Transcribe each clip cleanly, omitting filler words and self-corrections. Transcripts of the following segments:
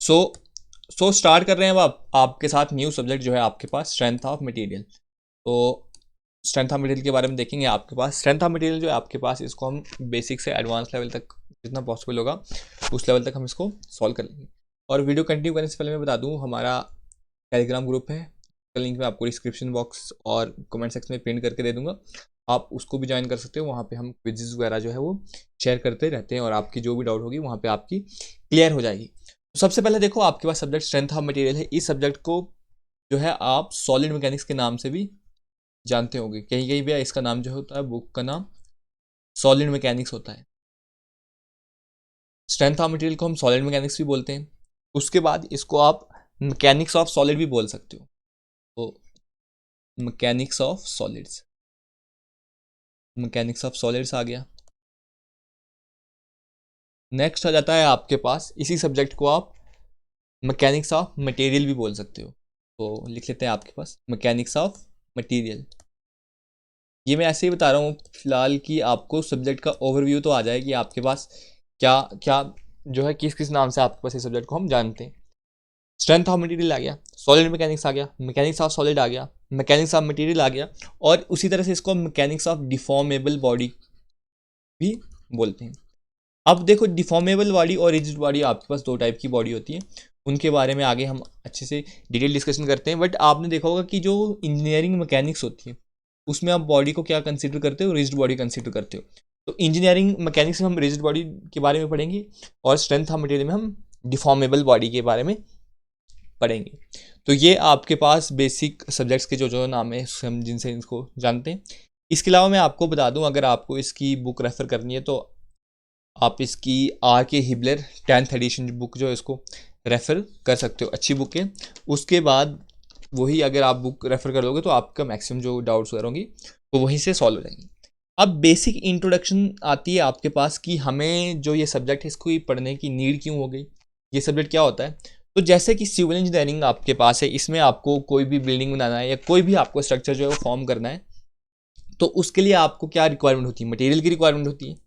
So start कर रहे हैं अब आपके साथ न्यू सब्जेक्ट जो है आपके पास स्ट्रेंथ ऑफ मटेरियल। तो स्ट्रेंथ ऑफ मटेरियल के बारे में देखेंगे। आपके पास स्ट्रेंथ ऑफ मटेरियल जो है आपके पास, इसको हम बेसिक से एडवांस लेवल तक जितना पॉसिबल होगा उस लेवल तक हम इसको सॉल्व कर लेंगे। और वीडियो कंटिन्यू करने से पहले मैं बता दूँ, हमारा टेलीग्राम ग्रुप है, उसका लिंक मैं आपको डिस्क्रिप्शन बॉक्स और कमेंट सेक्शन में पिन करके दे दूंगा। आप उसको भी ज्वाइन कर सकते हो। वहाँ पे हम क्विज़ वगैरह जो है वो शेयर करते रहते हैं और आपकी जो भी डाउट होगी वहाँ पे आपकी क्लियर हो जाएगी। तो सबसे पहले देखो, आपके पास सब्जेक्ट स्ट्रेंथ ऑफ मटेरियल है। इस सब्जेक्ट को जो है आप सॉलिड मैकेनिक्स के नाम से भी जानते होंगे। कहीं कहीं भी इसका नाम जो होता है, बुक का नाम सॉलिड मैकेनिक्स होता है। स्ट्रेंथ ऑफ मटेरियल को हम सॉलिड मैकेनिक्स भी बोलते हैं। उसके बाद इसको आप मैकेनिक्स ऑफ सॉलिड भी बोल सकते हो। तो mechanics of solids, mechanics of solids आ गया। नेक्स्ट आ जाता है आपके पास, इसी सब्जेक्ट को आप मैकेनिक्स ऑफ मटेरियल भी बोल सकते हो। तो लिख लेते हैं आपके पास मैकेनिक्स ऑफ मटेरियल। ये मैं ऐसे ही बता रहा हूँ फिलहाल कि आपको सब्जेक्ट का ओवरव्यू तो आ जाए कि आपके पास क्या क्या जो है, किस किस नाम से आपके पास इस सब्जेक्ट को हम जानते हैं। स्ट्रेंथ ऑफ मटेरियल आ गया, सॉलिड मैकेनिक्स आ गया, मैकेनिक्स ऑफ सॉलिड आ गया, मैकेनिक्स ऑफ मटेरियल आ गया, और उसी तरह से इसको मैकेनिक्स ऑफ डिफॉर्मेबल बॉडी भी बोलते हैं। अब देखो, डिफॉर्मेबल बॉडी और रिजिड बॉडी, आपके पास दो टाइप की बॉडी होती है। उनके बारे में आगे हम अच्छे से डिटेल डिस्कशन करते हैं। बट आपने देखा होगा कि जो इंजीनियरिंग मैकेनिक्स होती है उसमें आप बॉडी को क्या कंसीडर करते हो, रिजिड बॉडी कंसीडर करते हो। तो इंजीनियरिंग मैकेनिक्स में हम रिजिड बॉडी के बारे में पढ़ेंगे और स्ट्रेंथ ऑफ मटेरियल में हम डिफॉर्मेबल बॉडी के बारे में पढ़ेंगे। तो ये आपके पास बेसिक सब्जेक्ट्स के जो जो नाम है हम जिनसे इनको जानते हैं। इसके अलावा मैं आपको बता दूं, अगर आपको इसकी बुक रेफ़र करनी है तो आप इसकी R.K. Hibbeler 10th addition book जो है इसको रेफ़र कर सकते हो, अच्छी बुक है। उसके बाद वही अगर आप बुक रेफ़र कर लोगे तो आपका मैक्सिमम जो डाउट्स वगैरह होंगी वो वहीं से सॉल्व हो जाएंगी। अब बेसिक इंट्रोडक्शन आती है आपके पास कि हमें जो ये सब्जेक्ट है इसको पढ़ने की नीड क्यों हो गई, ये सब्जेक्ट क्या होता है। तो जैसे कि सिविल इंजीनियरिंग आपके पास है, इसमें आपको कोई भी बिल्डिंग बनाना है या कोई भी आपको स्ट्रक्चर जो है वो फॉर्म करना है, तो उसके लिए आपको क्या रिक्वायरमेंट होती है, मटेरियल की रिक्वायरमेंट होती है।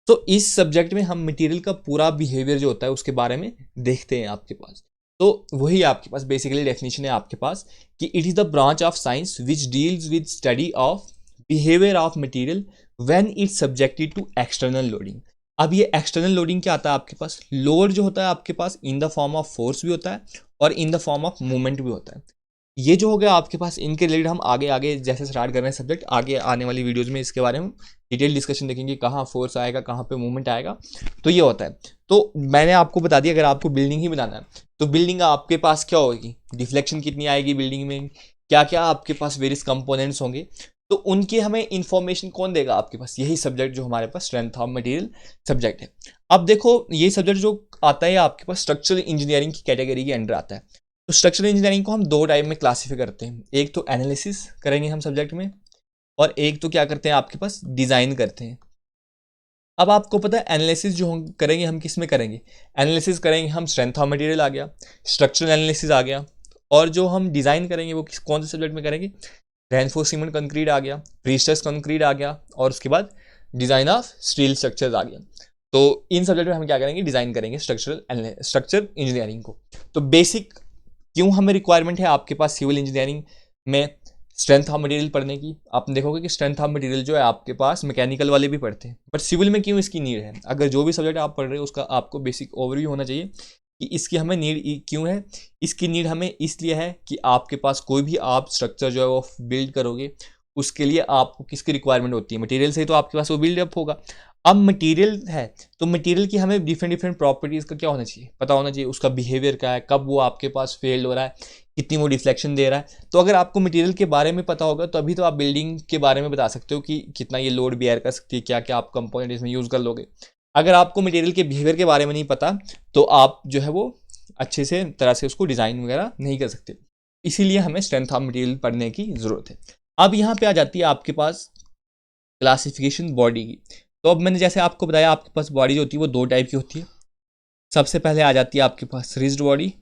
तो इस सब्जेक्ट में हम मटेरियल का पूरा बिहेवियर जो होता है उसके बारे में देखते हैं आपके पास। तो वही आपके पास बेसिकली डेफिनेशन है आपके पास कि it is the branch of science which deals with study of behaviour of material when it's subjected to external loading. अब ये एक्सटर्नल लोडिंग क्या आता है आपके पास, लोड जो होता है आपके पास in the form of force भी होता है और in the form of movement भी होता है। ये जो हो गया आपके पास, इनके रिलेटेड हम आगे आगे जैसे स्टार्ट कर रहे हैं सब्जेक्ट, आगे आने वाली वीडियोज़ में इसके बारे में डिटेल डिस्कशन देखेंगे, कहाँ फोर्स आएगा, कहाँ पे मूवमेंट आएगा। तो ये होता है। तो मैंने आपको बता दिया, अगर आपको बिल्डिंग ही बनाना है तो बिल्डिंग आपके पास क्या होगी, डिफ्लेक्शन कितनी आएगी बिल्डिंग में, क्या क्या आपके पास वेरियस कंपोनेंट्स होंगे, तो उनकी हमें इंफॉर्मेशन कौन देगा आपके पास, यही सब्जेक्ट जो हमारे पास स्ट्रेंथ ऑफ मटेरियल सब्जेक्ट है। अब देखो, ये सब्जेक्ट जो आता है आपके पास स्ट्रक्चरल इंजीनियरिंग की कैटेगरी के अंडर आता है। तो स्ट्रक्चरल इंजीनियरिंग को हम दो टाइप में क्लासीफाई करते हैं, एक तो एनालिसिस करेंगे हम सब्जेक्ट में, और एक तो क्या करते हैं आपके पास डिज़ाइन करते हैं। अब आपको पता है एनालिसिस जो हम करेंगे, हम किस में करेंगे, एनालिसिस करेंगे हम स्ट्रेंथ ऑफ मटेरियल आ गया, स्ट्रक्चरल एनालिसिस आ गया, और जो हम डिज़ाइन करेंगे वो कौन से सब्जेक्ट में करेंगे, रेनफोर्स सीमेंट कंक्रीट आ गया, प्रीस्ट्रेस कंक्रीट आ गया, और उसके बाद डिज़ाइन ऑफ स्टील स्ट्रक्चर्स आ गया। तो इन सब्जेक्ट में हम क्या करेंगे, डिज़ाइन करेंगे स्ट्रक्चर इंजीनियरिंग को। तो बेसिक क्यों हमें रिक्वायरमेंट है आपके पास सिविल इंजीनियरिंग में स्ट्रेंथ ऑफ मटेरियल पढ़ने की। आप देखोगे कि स्ट्रेंथ ऑफ मटेरियल जो है आपके पास मैकेनिकल वाले भी पढ़ते हैं, बट सिविल में क्यों इसकी नीड है। अगर जो भी सब्जेक्ट आप पढ़ रहे हो उसका आपको बेसिक ओवरव्यू होना चाहिए कि इसकी हमें नीड क्यों है। इसकी नीड हमें इसलिए है कि आपके पास कोई भी आप स्ट्रक्चर जो है वो बिल्ड करोगे, उसके लिए आपको किसकी रिक्वायरमेंट होती है, मटेरियल से ही तो आपके पास वो बिल्डअप होगा। अब मटेरियल है तो मटेरियल की हमें डिफरेंट डिफरेंट प्रॉपर्टीज़ का क्या होना चाहिए, पता होना चाहिए, उसका बिहेवियर क्या है, कब वो आपके पास फेल्ड हो रहा है, कितनी वो डिफ्लेक्शन दे रहा है। तो अगर आपको मटेरियल के बारे में पता होगा तो अभी तो आप बिल्डिंग के बारे में बता सकते हो कि कितना ये लोड बेयर कर सकती है, क्या क्या आप कंपोनेंट इसमें यूज़ कर लोगे। अगर आपको मटेरियल के बिहेवियर के बारे में नहीं पता तो आप जो है वो अच्छे से तरह से उसको डिज़ाइन वगैरह नहीं कर सकते। इसीलिए हमें स्ट्रेंथ ऑफ मटेरियल पढ़ने की ज़रूरत है। अब यहाँ पे आ जाती है आपके पास क्लासिफिकेशन बॉडी की। तो अब मैंने जैसे आपको बताया आपके पास बॉडी जो होती है वो दो टाइप की होती है। सबसे पहले आ जाती है आपके पास रिजिड बॉडी,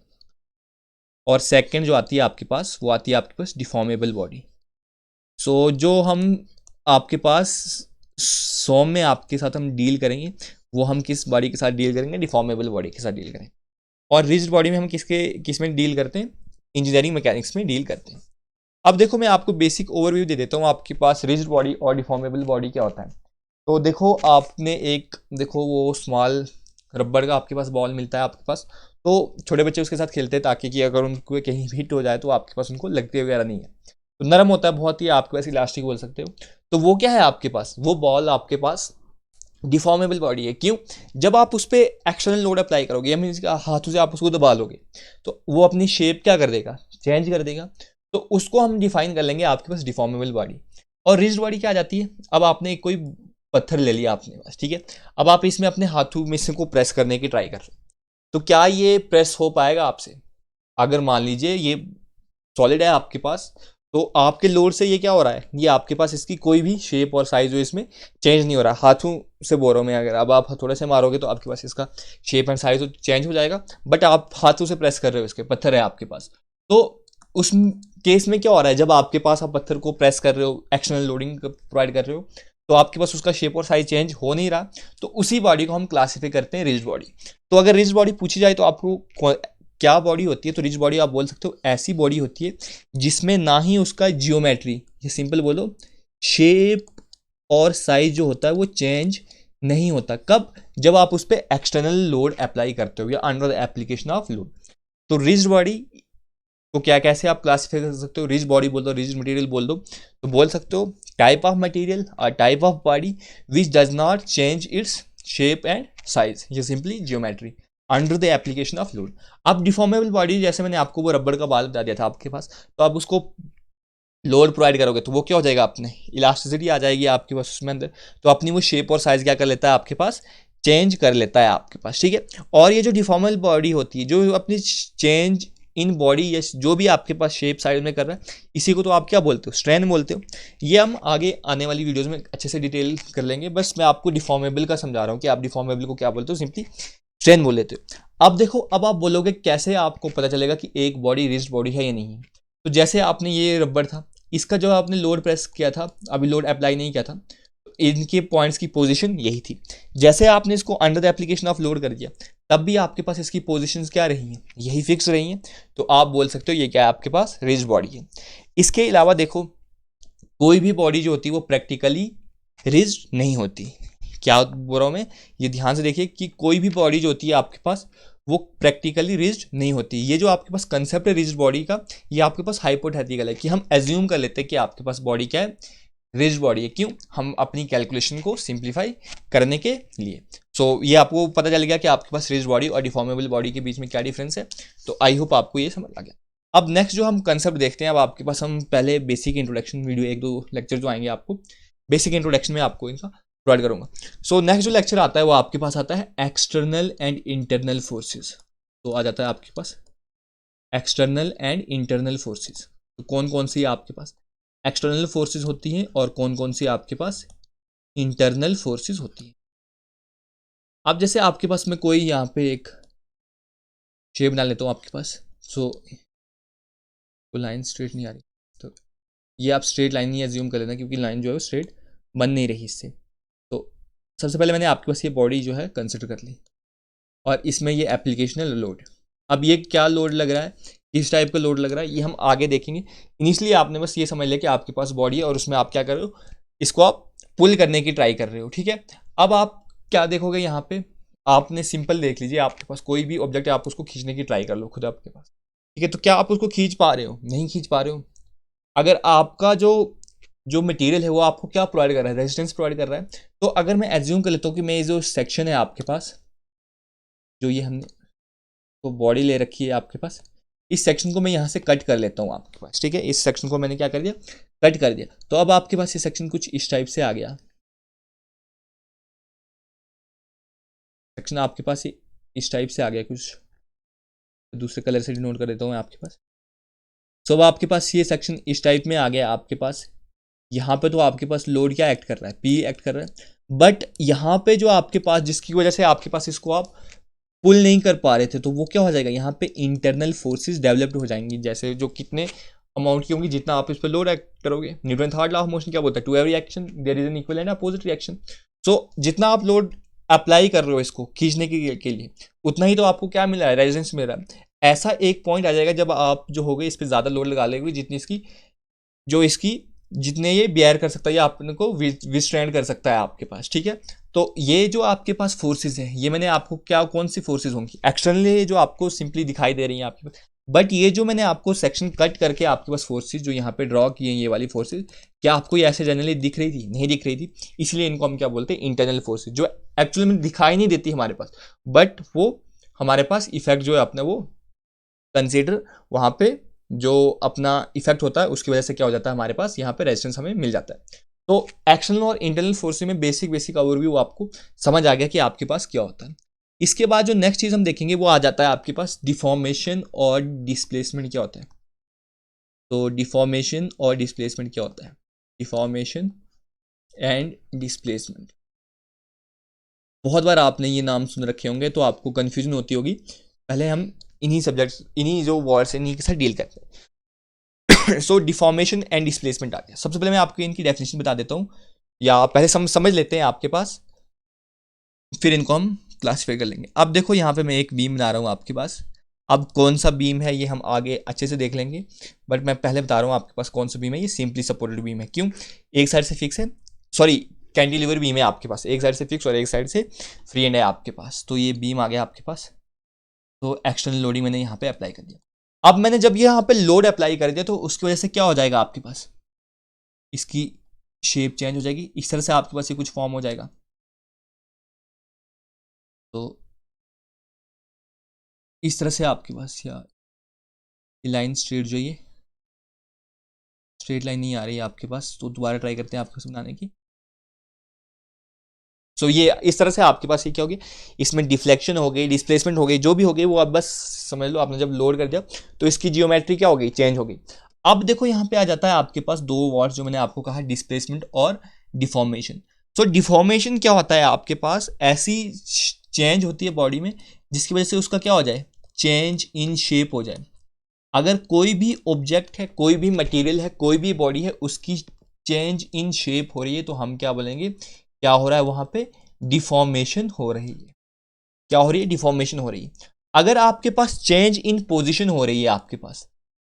और सेकंड जो आती है आपके पास वो आती है आपके पास डिफॉर्मेबल बॉडी। सो जो हम आपके पास सोम में आपके साथ हम डील करेंगे वो हम किस बॉडी के साथ डील करेंगे, डिफॉर्मेबल बॉडी के साथ डील करेंगे। और रिजिड बॉडी में हम किस में डील करते हैं, इंजीनियरिंग मैकेनिक्स में डील करते हैं। अब देखो मैं आपको बेसिक ओवरव्यू दे देता हूँ आपके पास रिजिड बॉडी और डिफॉर्मेबल बॉडी क्या होता है। तो देखो आपने देखो वो स्मॉल रबड़ का आपके पास बॉल मिलता है आपके पास, तो छोटे बच्चे उसके साथ खेलते हैं ताकि कि अगर उनको कहीं भी हिट हो जाए तो आपके पास उनको लगते वगैरह नहीं है, तो नरम होता है बहुत ही, आपके पास इलास्टिक बोल सकते हो। तो वो क्या है आपके पास, वो बॉल आपके पास डिफॉर्मेबल बॉडी है। क्यों? जब आप उस पर एक्सटर्नल लोड अप्लाई करोगे या मीन्स हाथों से आप उसको दबा लोगे तो वो अपनी शेप क्या कर देगा, चेंज कर देगा। तो उसको हम डिफाइन कर लेंगे आपके पास डिफॉर्मेबल बॉडी। और रिजिड बॉडी क्या आ जाती है, अब आपने कोई पत्थर ले लिया आपने पास, ठीक है, अब आप इसमें अपने हाथों में से को प्रेस करने की ट्राई कर रहे हो, तो क्या ये प्रेस हो पाएगा आपसे? अगर मान लीजिए ये सॉलिड है आपके पास, तो आपके लोड से ये क्या हो रहा है, ये आपके पास इसकी कोई भी शेप और साइज जो इसमें चेंज नहीं हो रहा। हाथों से बोल रहा हूं मैं, अगर अब आप थोड़े से मारोगे तो आपके पास इसका शेप एंड साइज तो चेंज हो जाएगा, बट आप हाथों से प्रेस कर रहे हो, इसके पत्थर है आपके पास। तो उस केस में क्या हो रहा है, जब आपके पास आप पत्थर को प्रेस कर रहे हो, एक्सटर्नल लोडिंग प्रोवाइड कर रहे हो, तो आपके पास उसका शेप और साइज चेंज हो नहीं रहा, तो उसी बॉडी को हम क्लासीफाई करते हैं रिजिड बॉडी। तो अगर रिजिड बॉडी पूछी जाए तो आपको क्या बॉडी होती है, तो रिजिड बॉडी आप बोल सकते हो ऐसी बॉडी होती है जिसमें ना ही उसका जियोमेट्री, ये सिंपल बोलो, शेप और साइज जो होता है वो चेंज नहीं होता। कब? जब आप उस पर एक्सटर्नल लोड अप्लाई करते हो या under the application of load. तो रिजिड बॉडी को क्या कैसे आप क्लासीफाई कर सकते हो, रिजिड बॉडी बोल दो, रिजिड मटेरियल बोल दो, तो बोल सकते हो टाइप ऑफ मटेरियल और type of body which does not change its shape and size, ये simply geometry under the application of load. अब डिफॉर्मेबल बॉडी, जैसे मैंने आपको वो रबड़ का बाल बता दिया था आपके पास, तो आप उसको लोड प्रोवाइड करोगे तो वो क्या हो जाएगा, अपने इलास्टिसिटी आ जाएगी आपके पास उसमें अंदर, तो अपनी वो शेप और साइज क्या कर लेता है आपके पास, चेंज कर लेता है आपके पास, ठीक है। और ये जो डिफॉर्मेबल बॉडी होती है जो अपनी चेंज इन बॉडी या जो भी आपके पास शेप साइज में कर रहा है, इसी को तो आप क्या बोलते हो, स्ट्रेंथ बोलते हो। ये हम आगे आने वाली वीडियोस में अच्छे से डिटेल कर लेंगे, बस मैं आपको डिफॉर्मेबल का समझा रहा हूँ कि आप डिफॉर्मेबल को क्या बोलते हो, सिंपली स्ट्रेंथ बोल लेते हो। अब देखो, अब आप बोलोगे कैसे आपको पता चलेगा कि एक बॉडी रिजिड बॉडी है या नहीं है। तो जैसे आपने ये रबड़ था, इसका जो आपने लोड प्रेस किया था, अभी लोड अप्लाई नहीं किया था, तो इनके पॉइंट्स की पोजीशन यही थी। जैसे आपने इसको under the application of load कर दिया, तब भी आपके पास इसकी पोजीशंस क्या रही हैं, यही फिक्स रही हैं। तो आप बोल सकते हो ये क्या है, आपके पास रिजिड बॉडी है। इसके अलावा देखो, कोई भी बॉडी जो होती है वो प्रैक्टिकली रिजिड नहीं होती। क्या बोल रहा हूँ मैं, ये ध्यान से देखिए कि कोई भी बॉडी जो होती है आपके पास वो प्रैक्टिकली रिजिड नहीं होती। ये जो आपके पास कंसेप्ट है रिजिड बॉडी का, ये आपके पास हाइपोथेटिकल है, कि हम एज्यूम कर लेते हैं कि आपके पास बॉडी क्या है, रिजिड बॉडी है। क्यों? हम अपनी कैलकुलेशन को सिंप्लीफाई करने के लिए। ये आपको पता चल गया कि आपके पास रिजिड बॉडी और डिफॉर्मेबल बॉडी के बीच में क्या डिफरेंस है। तो आई होप आपको ये समझ आ गया। अब नेक्स्ट जो हम कंसेप्ट देखते हैं, अब आपके पास हम पहले बेसिक इंट्रोडक्शन वीडियो, 1-2 लेक्चर जो आएंगे आपको बेसिक इंट्रोडक्शन में आपको इनका प्रोवाइड करूंगा। नेक्स्ट जो लेक्चर आता है वो आपके पास आता है एक्सटर्नल एंड इंटरनल फोर्सेस। तो आ जाता है आपके पास एक्सटर्नल एंड इंटरनल फोर्सेस। तो कौन कौन सी आपके पास एक्सटर्नल फोर्सेस होती हैं और कौन कौन सी आपके पास इंटरनल फोर्सेस होती हैं। अब जैसे आपके पास में कोई यहाँ पे एक शेप बना लेता हूँ आपके पास। तो लाइन स्ट्रेट नहीं आ रही, तो ये आप स्ट्रेट लाइन नहीं एज्यूम कर लेना, क्योंकि लाइन जो है स्ट्रेट बन नहीं रही इससे। तो सबसे पहले मैंने आपके पास ये बॉडी जो है कंसिडर कर ली, और इसमें ये एप्लीकेशनल लोड। अब ये क्या लोड लग रहा है, किस टाइप का लोड लग रहा है, ये हम आगे देखेंगे। इनिशियली आपने बस ये समझ लिया कि आपके पास बॉडी है और उसमें आप क्या कर रहे हो, इसको आप पुल करने की ट्राई कर रहे हो, ठीक है। अब आप क्या देखोगे, यहाँ पे आपने सिंपल देख लीजिए, आपके पास कोई भी ऑब्जेक्ट है, आप उसको खींचने की ट्राई कर लो खुद आपके पास, ठीक है। तो क्या आप उसको खींच पा रहे हो? नहीं खींच पा रहे हो। अगर आपका जो मटेरियल है वो आपको क्या प्रोवाइड कर रहा है, रेजिस्टेंस प्रोवाइड कर रहा है। तो अगर मैं एज्यूम कर लेता हूँ कि मैं ये जो सेक्शन है आपके पास, जो ये हमने तो बॉडी ले रखी है आपके पास, इस सेक्शन को मैं यहाँ से कट कर लेता हूँ आपके पास, ठीक है। इस सेक्शन को मैंने क्या कर दिया, कट कर दिया। तो अब आपके पास ये सेक्शन कुछ इस टाइप से आ गया, सेक्शन आपके पास इस टाइप से आ गया, कुछ दूसरे कलर से डिनोट कर देता हूँ मैं आपके पास। अब आपके पास ये सेक्शन इस टाइप में आ गया आपके पास। यहाँ पे तो आपके पास लोड क्या एक्ट कर रहा है, पी एक्ट कर रहा है। बट यहाँ पे जो आपके पास, जिसकी वजह से आपके पास इसको आप पुल नहीं कर पा रहे थे, तो वो क्या हो जाएगा, यहाँ पे इंटरनल फोर्सेस डेवलप्ड हो जाएंगी। जैसे जो कितने अमाउंट की होंगी, जितना आप इस पर लोड एक्ट करोगे। Newton third law of motion क्या बोलता है, to every action there is an equal and opposite reaction. So जितना आप लोड अप्लाई कर रहे हो इसको खींचने के लिए, उतना ही तो आपको क्या मिल रहा है, रेजिस्टेंस मिल रहा है। ऐसा एक पॉइंट आ जाएगा जब आप जो हो गए इस पर ज़्यादा लोड लगा लेंगे, जितनी इसकी जो इसकी जितने ये बियर कर सकता है या आपको विस्ट्रैंड कर सकता है आपके पास, ठीक है। तो ये जो आपके पास फोर्सेस हैं, ये मैंने आपको क्या कौन सी फोर्सेस होंगी, एक्सटर्नली जो आपको सिंपली दिखाई दे रही हैं आपके पास, बट ये जो मैंने आपको सेक्शन कट करके आपके पास फोर्सेस जो यहाँ पे ड्रॉ किए हैं, ये वाली फोर्सेस, क्या आपको ये ऐसे जनरली दिख रही थी? नहीं दिख रही थी, इसलिए इनको हम क्या बोलते हैं, इंटरनल फोर्सेस, जो एक्चुअली में दिखाई नहीं देती हमारे पास, बट वो हमारे पास इफेक्ट जो है अपना वो कंसीडर वहाँ पे जो अपना इफेक्ट होता है उसकी वजह से क्या हो जाता है, हमारे पास यहाँ पे रेजिस्टेंस हमें मिल जाता है। तो एक्सटर्नल और इंटरनल फोर्सेस में बेसिक ओवरव्यू आपको समझ आ गया कि आपके पास क्या होता है। इसके बाद जो नेक्स्ट चीज़ हम देखेंगे वो आ जाता है आपके पास डिफॉर्मेशन और डिस्प्लेसमेंट क्या होता है। तो डिफॉर्मेशन और डिस्प्लेसमेंट क्या होता है, डिफॉर्मेशन एंड डिस्प्लेसमेंट, बहुत बार आपने ये नाम सुन रखे होंगे तो आपको कन्फ्यूजन होती होगी। पहले हम इन्हीं सब्जेक्ट्स, इन्हीं जो वर्ड्स इन्हीं के साथ डील करते हैं। सो डिफॉर्मेशन एंड डिस्प्लेसमेंट आ गया। सबसे पहले मैं आपको इनकी डेफिनेशन बता देता हूँ, या पहले समझ लेते हैं आपके पास, फिर इनको हम क्लासीफाई कर लेंगे। अब देखो यहाँ पे मैं एक बीम बना रहा हूँ आपके पास, अब कौन सा बीम है ये हम आगे अच्छे से देख लेंगे, बट मैं पहले बता रहा हूँ आपके पास कौन सा बीम है। ये सिंपली सपोर्टेड बीम है। क्यों? एक साइड से फिक्स है, सॉरी कैंटिलीवर बीम है आपके पास, एक साइड से फिक्स और एक साइड से फ्री एंड है आपके पास। तो ये बीम आ गया आपके पास, तो एक्सटर्नल लोडिंग मैंने यहाँ पे अप्लाई कर दिया। अब मैंने जब यहाँ पे लोड अप्लाई कर दिया तो उसकी वजह से क्या हो जाएगा आपके पास, इसकी शेप चेंज हो जाएगी, इस तरह से आपके पास ये कुछ फॉर्म हो जाएगा। तो इस तरह से आपके पास या लाइन स्ट्रेट जो ये स्ट्रेट लाइन नहीं आ रही है आपके पास, तो दोबारा ट्राई करते हैं आपको समझाने की। सो ये इस तरह से आपके पास ये क्या होगी, इसमें डिफ्लेक्शन हो गई, डिस्प्लेसमेंट हो गई, जो भी हो गई वो आप बस समझ लो। आपने जब लोड कर दिया तो इसकी जियोमेट्री क्या हो गई, चेंज हो गई। अब देखो यहाँ पे आ जाता है आपके पास दो वर्ड्स जो मैंने आपको कहा, डिस्प्लेसमेंट और डिफॉर्मेशन। सो डिफॉर्मेशन क्या होता है आपके पास, ऐसी चेंज होती है बॉडी में जिसकी वजह से उसका क्या हो जाए, चेंज इन शेप हो जाए। अगर कोई भी ऑब्जेक्ट है, कोई भी मटेरियल है, कोई भी बॉडी है, उसकी चेंज इन शेप हो रही है तो हम क्या बोलेंगे, क्या हो रहा है वहां पे, डिफॉर्मेशन हो रही है। क्या हो रही है, डिफॉर्मेशन हो रही है। अगर आपके पास चेंज इन पोजीशन हो रही है, आपके पास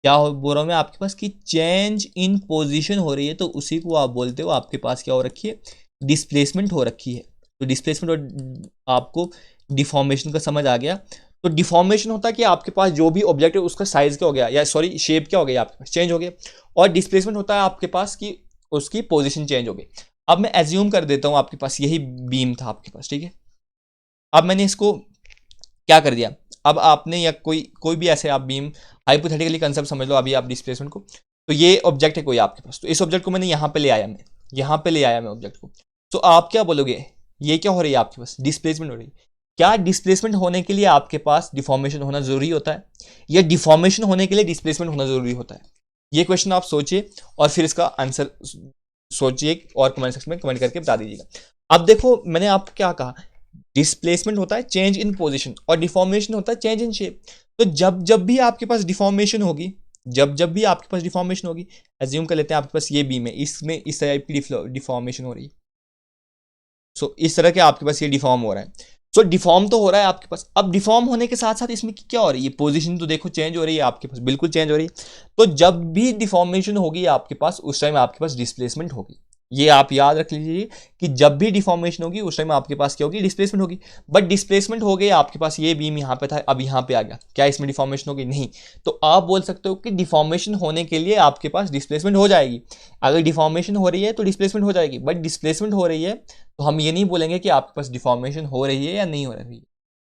क्या बोल रहा हूं मैं आपके पास कि चेंज इन पोजीशन हो रही है, तो उसी को आप बोलते हो आपके पास क्या हो रखी है, डिस्प्लेसमेंट हो रखी है। तो डिस्प्लेसमेंट और आपको डिफॉर्मेशन का समझ आ गया। तो डिफॉर्मेशन होता है कि आपके पास जो भी ऑब्जेक्ट है उसका साइज क्या हो गया, या सॉरी शेप क्या हो गया आपके पास, चेंज हो गया। और डिस्प्लेसमेंट होता है आपके पास कि उसकी पोजीशन चेंज हो गई। अब मैं एज्यूम कर देता हूं आपके पास यही बीम था आपके पास, ठीक है। अब मैंने इसको क्या कर दिया, अब आपने या कोई भी ऐसे आप बीम हाइपोथेटिकली कंसेप्ट समझ लो अभी आप डिस्प्लेसमेंट को। तो ये ऑब्जेक्ट है कोई आपके पास, तो इस ऑब्जेक्ट को मैंने यहाँ पे ले आया, मैं यहाँ पे ले आया मैं ऑब्जेक्ट को। तो आप क्या बोलोगे, ये क्या हो रही है आपके पास, डिस्प्लेसमेंट हो रही है। क्या डिस्प्लेसमेंट होने के लिए आपके पास डिफॉर्मेशन होना जरूरी होता है, या डिफॉर्मेशन होने के लिए डिस्प्लेसमेंट होना जरूरी होता है? ये क्वेश्चन आप सोचिए और फिर इसका आंसर सोचिए और कमेंट सेक्शन में कमेंट करके बता दीजिएगा। अब देखो मैंने आपको क्या कहा, डिस्प्लेसमेंट होता है चेंज इन पोजीशन और डिफॉर्मेशन होता है चेंज इन शेप। तो जब भी आपके पास डिफॉर्मेशन होगी, जब भी आपके पास डिफॉर्मेशन होगी, एज्यूम कर लेते हैं आपके पास ये बीम है, इसमें इस टाइप की डिफॉर्मेशन हो रही है। सो इस तरह के आपके पास ये डिफॉर्म हो रहा है। सो डिफॉर्म तो हो रहा है आपके पास। अब डिफॉर्म होने के साथ साथ इसमें क्या हो रही है, पोजीशन तो देखो चेंज हो रही है आपके पास, बिल्कुल चेंज हो रही है। तो जब भी डिफॉर्मेशन होगी आपके पास, उस टाइम आपके पास डिस्प्लेसमेंट होगी। ये आप याद रख लीजिए कि जब भी डिफॉर्मेशन होगी उस टाइम आपके पास क्या होगी, डिस्प्लेसमेंट होगी। बट डिस्प्लेसमेंट हो गई आपके पास, ये बीम यहाँ पे था अब यहाँ पे आ गया, क्या इसमें डिफॉर्मेशन होगी? नहीं। तो आप बोल सकते हो कि डिफॉर्मेशन होने के लिए आपके पास डिस्प्लेसमेंट हो जाएगी। अगर डिफॉर्मेशन हो रही है तो डिस्प्लेसमेंट हो जाएगी, बट डिस्प्लेसमेंट हो रही है तो हम ये नहीं बोलेंगे कि आपके पास डिफॉर्मेशन हो रही है या नहीं हो रही है।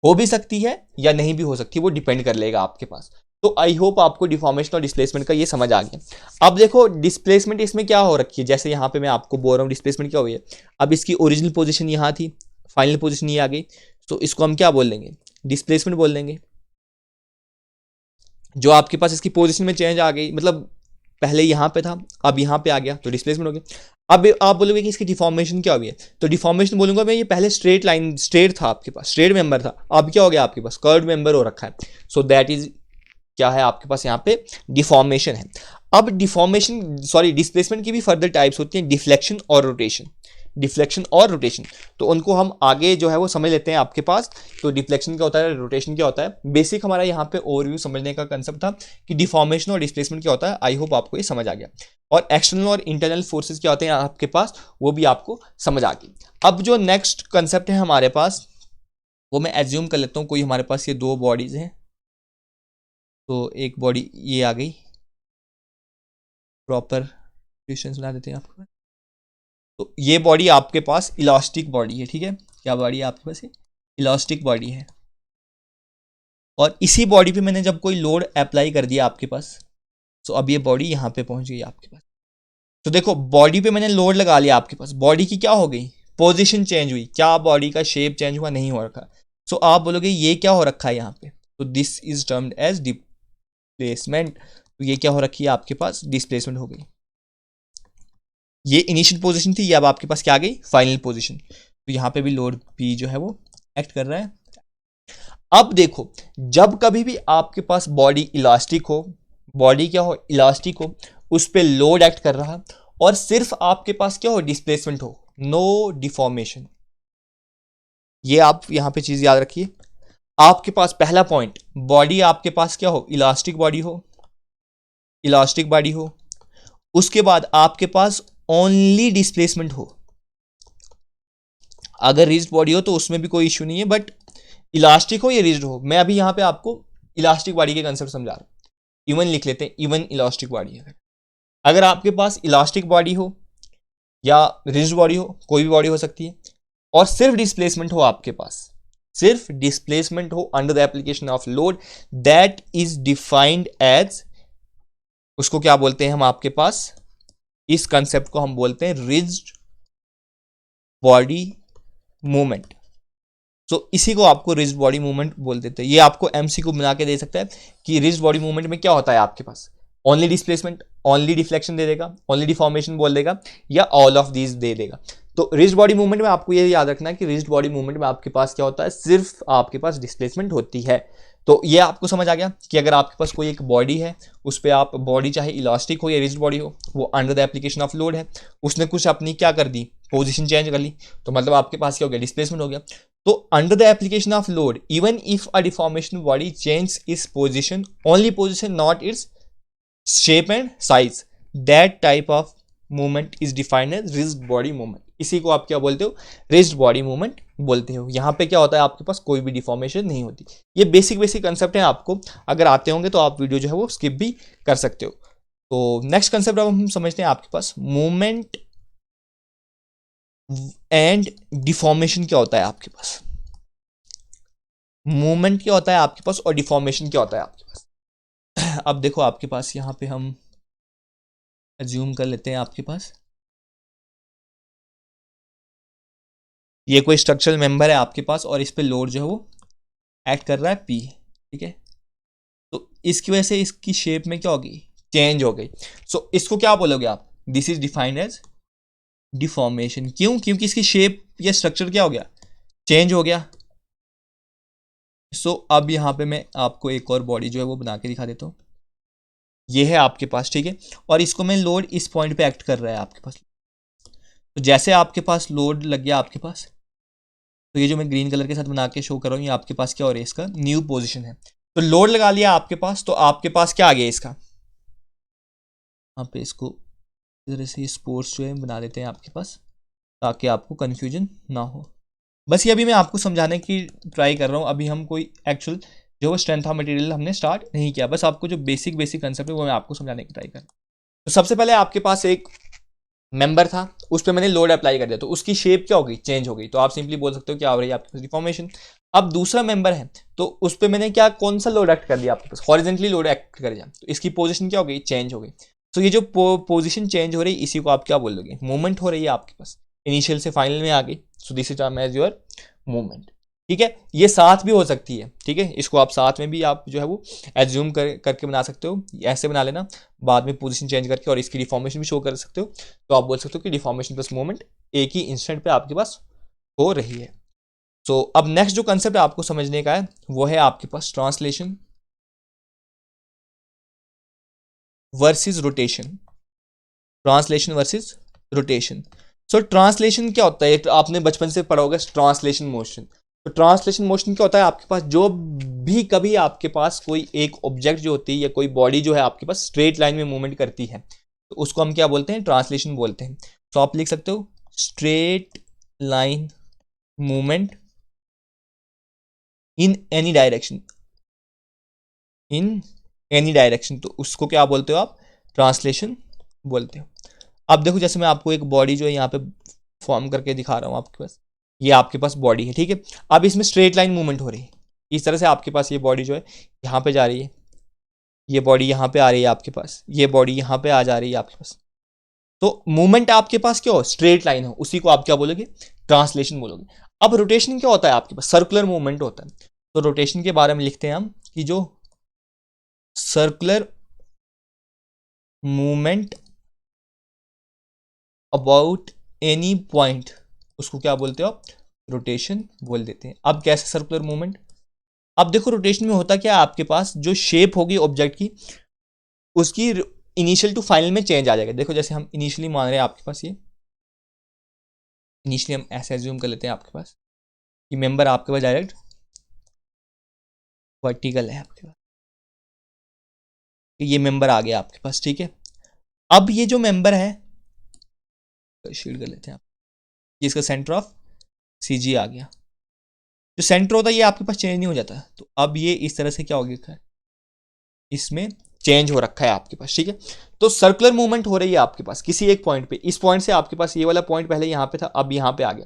हो भी सकती है या नहीं भी हो सकती, वो डिपेंड कर लेगा आपके पास। तो आई होप आपको डिफॉर्मेशन और डिस्प्लेसमेंट का ये समझ आ गया। अब देखो डिस्प्लेसमेंट इसमें क्या हो रखी है, जैसे यहाँ पे मैं आपको बोल रहा हूँ डिस्प्लेसमेंट क्या हुई है। अब इसकी ओरिजिनल पोजीशन यहाँ थी, फाइनल पोजीशन ये आ गई, तो इसको हम क्या बोल देंगे, डिस्प्लेसमेंट बोल देंगे। जो आपके पास इसकी पोजीशन में चेंज आ गई, मतलब पहले यहाँ पे था अब यहाँ पे आ गया, तो डिस्प्लेसमेंट हो गया। अब आप बोलोगे कि इसकी डिफॉर्मेशन क्या हुई है, तो डिफॉर्मेशन बोलूंगा मैं, ये पहले स्ट्रेट लाइन स्ट्रेट था आपके पास, स्ट्रेट मेंबर था, अब क्या हो गया आपके पास, कर्व मेंबर हो रखा है। सो दैट इज क्या है आपके पास यहाँ पे, डिफॉर्मेशन है। अब डिफॉर्मेशन सॉरी डिस्प्लेसमेंट की भी फर्दर टाइप्स होती हैं, डिफ्लेक्शन और रोटेशन। डिफ्लेक्शन और रोटेशन। तो उनको हम आगे जो है वो समझ लेते हैं आपके पास। तो डिफ्लेक्शन क्या होता है, रोटेशन क्या होता है, बेसिक हमारा यहाँ पे ओवरव्यू समझने का कंसेप्ट था कि डिफॉर्मेशन और डिस्प्लेसमेंट क्या होता है। आई होप आपको ये समझ आ गया। और एक्सटर्नल और इंटरनल फोर्सेज क्या होते हैं आपके पास, वो भी आपको समझ आ गई। अब जो नेक्स्ट कंसेप्ट है हमारे पास, वो मैं एज्यूम कर लेता हूँ कोई हमारे पास ये दो बॉडीज हैं। तो एक बॉडी ये आ गई, प्रॉपर डिस्टेंस बना देते हैं आपको। तो ये बॉडी आपके पास इलास्टिक बॉडी है, ठीक है। क्या बॉडी है आपके पास, इलास्टिक बॉडी है। और इसी बॉडी पे मैंने जब कोई लोड अप्लाई कर दिया आपके पास, तो अब ये बॉडी यहाँ पे पहुंच गई आपके पास। तो देखो बॉडी पे मैंने लोड लगा लिया आपके पास, बॉडी की क्या हो गई, पोजीशन चेंज हुई। क्या बॉडी का शेप चेंज हुआ, नहीं हो रखा। सो आप बोलोगे ये क्या हो रखा है यहाँ पे, तो this is termed as displacement. तो ये क्या हो रखी है आपके पास, डिस्प्लेसमेंट हो गई। ये इनिशियल पोजीशन थी, ये अब आपके पास क्या आ गई, फाइनल पोजीशन। तो यहाँ पे भी लोड पी जो है वो एक्ट कर रहा है। अब देखो जब कभी भी आपके पास बॉडी इलास्टिक हो, बॉडी क्या हो, इलास्टिक हो, उस पर लोड एक्ट कर रहा, और सिर्फ आपके पास क्या हो, डिस्प्लेसमेंट हो, नो डिफॉर्मेशन। ये आप यहां पे चीज याद रखिए। आपके पास पहला पॉइंट, बॉडी आपके पास क्या हो, इलास्टिक बॉडी हो, इलास्टिक बॉडी हो। उसके बाद आपके पास ओनली डिस्प्लेसमेंट हो। अगर रिजिड बॉडी हो तो उसमें भी कोई इश्यू नहीं है, बट इलास्टिक हो या रिजिड हो, मैं अभी यहां पे आपको इलास्टिक बॉडी के कंसेप्ट समझा रहा हूं। इवन लिख लेते हैं, इवन इलास्टिक बॉडी है। अगर आपके पास इलास्टिक बॉडी हो या रिजिड बॉडी हो, कोई भी बॉडी हो सकती है, और सिर्फ डिस्प्लेसमेंट हो आपके पास, सिर्फ डिस्प्लेसमेंट हो under the application of load, that is defined as, उसको क्या बोलते हैं हम आपके पास, इस कंसेप्ट को हम बोलते हैं रिजिड बॉडी मूवमेंट। तो इसी को आपको रिजिड बॉडी मूवमेंट बोल देते हैं। ये आपको एमसीक्यू बना के दे सकता है कि रिजिड बॉडी मूवमेंट में क्या होता है आपके पास, ओनली डिस्प्लेसमेंट, ओनली डिफ्लेक्शन दे देगा, ओनली डिफॉर्मेशन बोल देगा, या ऑल ऑफ दीज दे देगा। तो रिजिड बॉडी मूवमेंट में आपको ये याद रखना है कि रिजिड बॉडी मूवमेंट में आपके पास क्या होता है, सिर्फ आपके पास डिस्प्लेसमेंट होती है। तो ये आपको समझ आ गया कि अगर आपके पास कोई एक बॉडी है, उस पर आप बॉडी चाहे इलास्टिक हो या रिजिड बॉडी हो, वो under the application of load है, उसने कुछ अपनी क्या कर दी, पोजीशन चेंज कर ली, तो मतलब आपके पास क्या हो गया, डिस्प्लेसमेंट हो गया। तो under the application of load, even if a deformation body change its position, only position not its shape and size, that type of movement is defined as rigid body movement. इसी को आप क्या बोलते हो, rigid body movement बोलते हो। यहाँ पे क्या होता है, आपके पास कोई भी डिफॉर्मेशन नहीं होती। ये बेसिक बेसिक कंसेप्ट है, आपको अगर आते होंगे तो आप वीडियो जो है वो स्किप भी कर सकते हो। तो नेक्स्ट कंसेप्ट अब हम समझते हैं आपके पास मूवमेंट एंड डिफॉर्मेशन क्या होता है आपके पास। मूवमेंट क्या होता है आपके पास और डिफॉर्मेशन क्या होता है आपके पास। अब देखो आपके पास यहाँ पे हम एज्यूम कर लेते हैं आपके पास ये कोई स्ट्रक्चरल मेंबर है आपके पास, और इस पे लोड जो है वो एक्ट कर रहा है पी, ठीक है। तो इसकी वजह से इसकी शेप में क्या होगी, चेंज हो गई। सो इसको क्या बोलोगे आप, this is defined as deformation. क्यों, क्योंकि इसकी शेप या स्ट्रक्चर क्या हो गया, चेंज हो गया। सो अब यहाँ पे मैं आपको एक और बॉडी जो है वो बना के दिखा देता हूँ। ये है आपके पास, ठीक है, और इसको मैं लोड इस पॉइंट पे एक्ट कर रहा है आपके पास। तो जैसे आपके पास लोड लग गया आपके पास, तो ये जो मैं ग्रीन कलर के साथ बना के शो कर रहा हूँ, ये आपके पास क्या हो रहा है, इसका न्यू पोजीशन है। तो लोड लगा लिया आपके पास, तो आपके पास क्या आ गया इसका, यहाँ पे इसको इस तरह से स्पोर्ट्स जो है बना देते हैं आपके पास, ताकि आपको कन्फ्यूजन ना हो। बस ये अभी मैं आपको समझाने की ट्राई कर रहा हूँ। अभी हम कोई एक्चुअल जो वो स्ट्रेंथ ऑफ मटेरियल हमने स्टार्ट नहीं किया, बस आपको जो बेसिक बेसिक कंसेप्ट है वो मैं आपको समझाने की ट्राई कर रहा हूँ। तो सबसे पहले आपके पास एक मेंबर था, उस पर मैंने लोड अप्लाई कर दिया, तो उसकी शेप क्या हो गई, चेंज हो गई। तो आप सिंपली बोल सकते हो क्या हो रही है आपके पास, डिफॉर्मेशन। अब दूसरा मेंबर है, तो उस पर मैंने क्या, कौन सा लोड एक्ट कर दिया आपके पास, हॉरिजॉन्टली लोड एक्ट कर दिया, तो इसकी पोजीशन क्या हो गई, चेंज हो गई। तो ये जो पोजीशन चेंज हो रही है, इसी को आप क्या बोलोगे, मूवमेंट हो रही है आपके पास, इनिशियल से फाइनल में आ गई। So this is term as your movement, ठीक है। ये साथ भी हो सकती है, ठीक है, इसको आप साथ में भी आप जो है वो एज्यूम करके बना सकते हो, ऐसे बना लेना, बाद में पोजीशन चेंज करके, और इसकी डिफॉर्मेशन भी शो कर सकते हो। तो आप बोल सकते हो कि डिफॉर्मेशन प्लस मूवमेंट एक ही इंस्टेंट पे आपके पास हो रही है। सो अब नेक्स्ट जो कंसेप्ट आपको समझने का है वो है आपके पास translation versus rotation, translation versus rotation. So translation क्या होता है, तो आपने बचपन से पढ़ा होगा ट्रांसलेशन मोशन। तो ट्रांसलेशन मोशन क्या होता है, आपके पास जो भी कभी आपके पास कोई एक ऑब्जेक्ट जो होती है या कोई बॉडी जो है आपके पास स्ट्रेट लाइन में मूवमेंट करती है, तो उसको हम क्या बोलते हैं, ट्रांसलेशन बोलते हैं। तो आप लिख सकते हो straight line movement in any direction, in any direction, तो उसको क्या बोलते हो आप, ट्रांसलेशन बोलते हो। अब देखो जैसे मैं आपको एक बॉडी जो है यहाँ पे फॉर्म करके दिखा रहा हूँ आपके पास, ये आपके पास बॉडी है, ठीक है। अब इसमें स्ट्रेट लाइन मूवमेंट हो रही है, इस तरह से आपके पास ये बॉडी जो है यहाँ पे जा रही है, ये बॉडी यहाँ पे आ रही है आपके पास, ये बॉडी यहाँ पे आ जा रही है आपके पास। तो मूवमेंट आपके पास क्या हो, स्ट्रेट लाइन हो, उसी को आप क्या बोलोगे, ट्रांसलेशन बोलोगे। अब रोटेशन क्या होता है आपके पास, सर्कुलर मूवमेंट होता है। तो रोटेशन के बारे में लिखते हैं हम कि जो circular movement about any point, उसको क्या बोलते हो आप, रोटेशन बोल देते हैं। अब कैसे सर्कुलर मूवमेंट, अब देखो रोटेशन में होता क्या है, आपके पास जो शेप होगी ऑब्जेक्ट की, उसकी इनिशियल टू फाइनल में चेंज आ जाएगा। देखो जैसे हम इनिशियली मान रहे हैं आपके पास, ये इनिशियली हम ऐसे एज्यूम कर लेते हैं आपके पास कि मेंबर आपके पास डायरेक्ट वर्टिकल है आपके पास, ये मेंबर आ गया आपके पास, ठीक है। अब ये जो मेंबर है, शीट कर लेते हैं आप, ये इसका सेंटर ऑफ सीजी आ गया। जो सेंटर होता है ये आपके पास चेंज नहीं हो जाता, तो अब ये इस तरह से क्या हो गया, इसमें चेंज हो रखा है आपके पास, ठीक है। तो सर्कुलर मूवमेंट हो रही है आपके पास किसी एक पॉइंट पे, इस पॉइंट से आपके पास ये वाला पॉइंट पहले यहाँ पे था, अब यहाँ पे आ गया।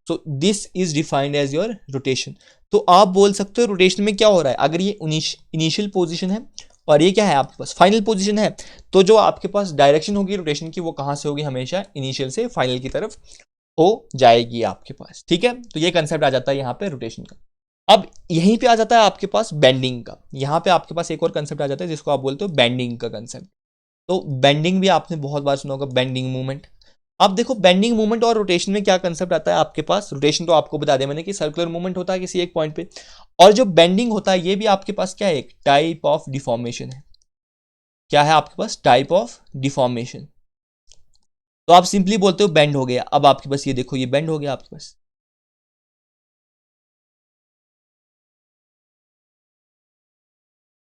So this is defined as your rotation. तो आप बोल सकते हो रोटेशन में क्या हो रहा है, अगर ये इनिशियल पोजीशन है और ये क्या है आपके पास फाइनल पोजीशन है, तो जो आपके पास डायरेक्शन होगी रोटेशन की वो कहाँ से होगी, हमेशा इनिशियल से फाइनल की तरफ हो जाएगी आपके पास, ठीक है। तो ये कंसेप्ट आ जाता है यहाँ पे रोटेशन का। अब यहीं पे आ जाता है आपके पास बेंडिंग का, यहाँ पे आपके पास एक और कंसेप्ट आ जाता है जिसको आप बोलते हो बेंडिंग का कंसेप्ट। तो बेंडिंग भी आपने बहुत बार सुना होगा, बेंडिंग मूवमेंट। अब देखो बेंडिंग मूवमेंट और रोटेशन में क्या कंसेप्ट आता है आपके पास, रोटेशन तो आपको बता दिया मैंने कि सर्कुलर मूवमेंट होता है किसी एक पॉइंट पे, और जो बेंडिंग होता है ये भी आपके पास क्या है, एक टाइप ऑफ डिफॉर्मेशन है। क्या है आपके पास, टाइप ऑफ डिफॉर्मेशन। तो आप सिंपली बोलते हो बेंड हो गया। अब आपके पास ये देखो, ये बेंड हो गया आपके पास,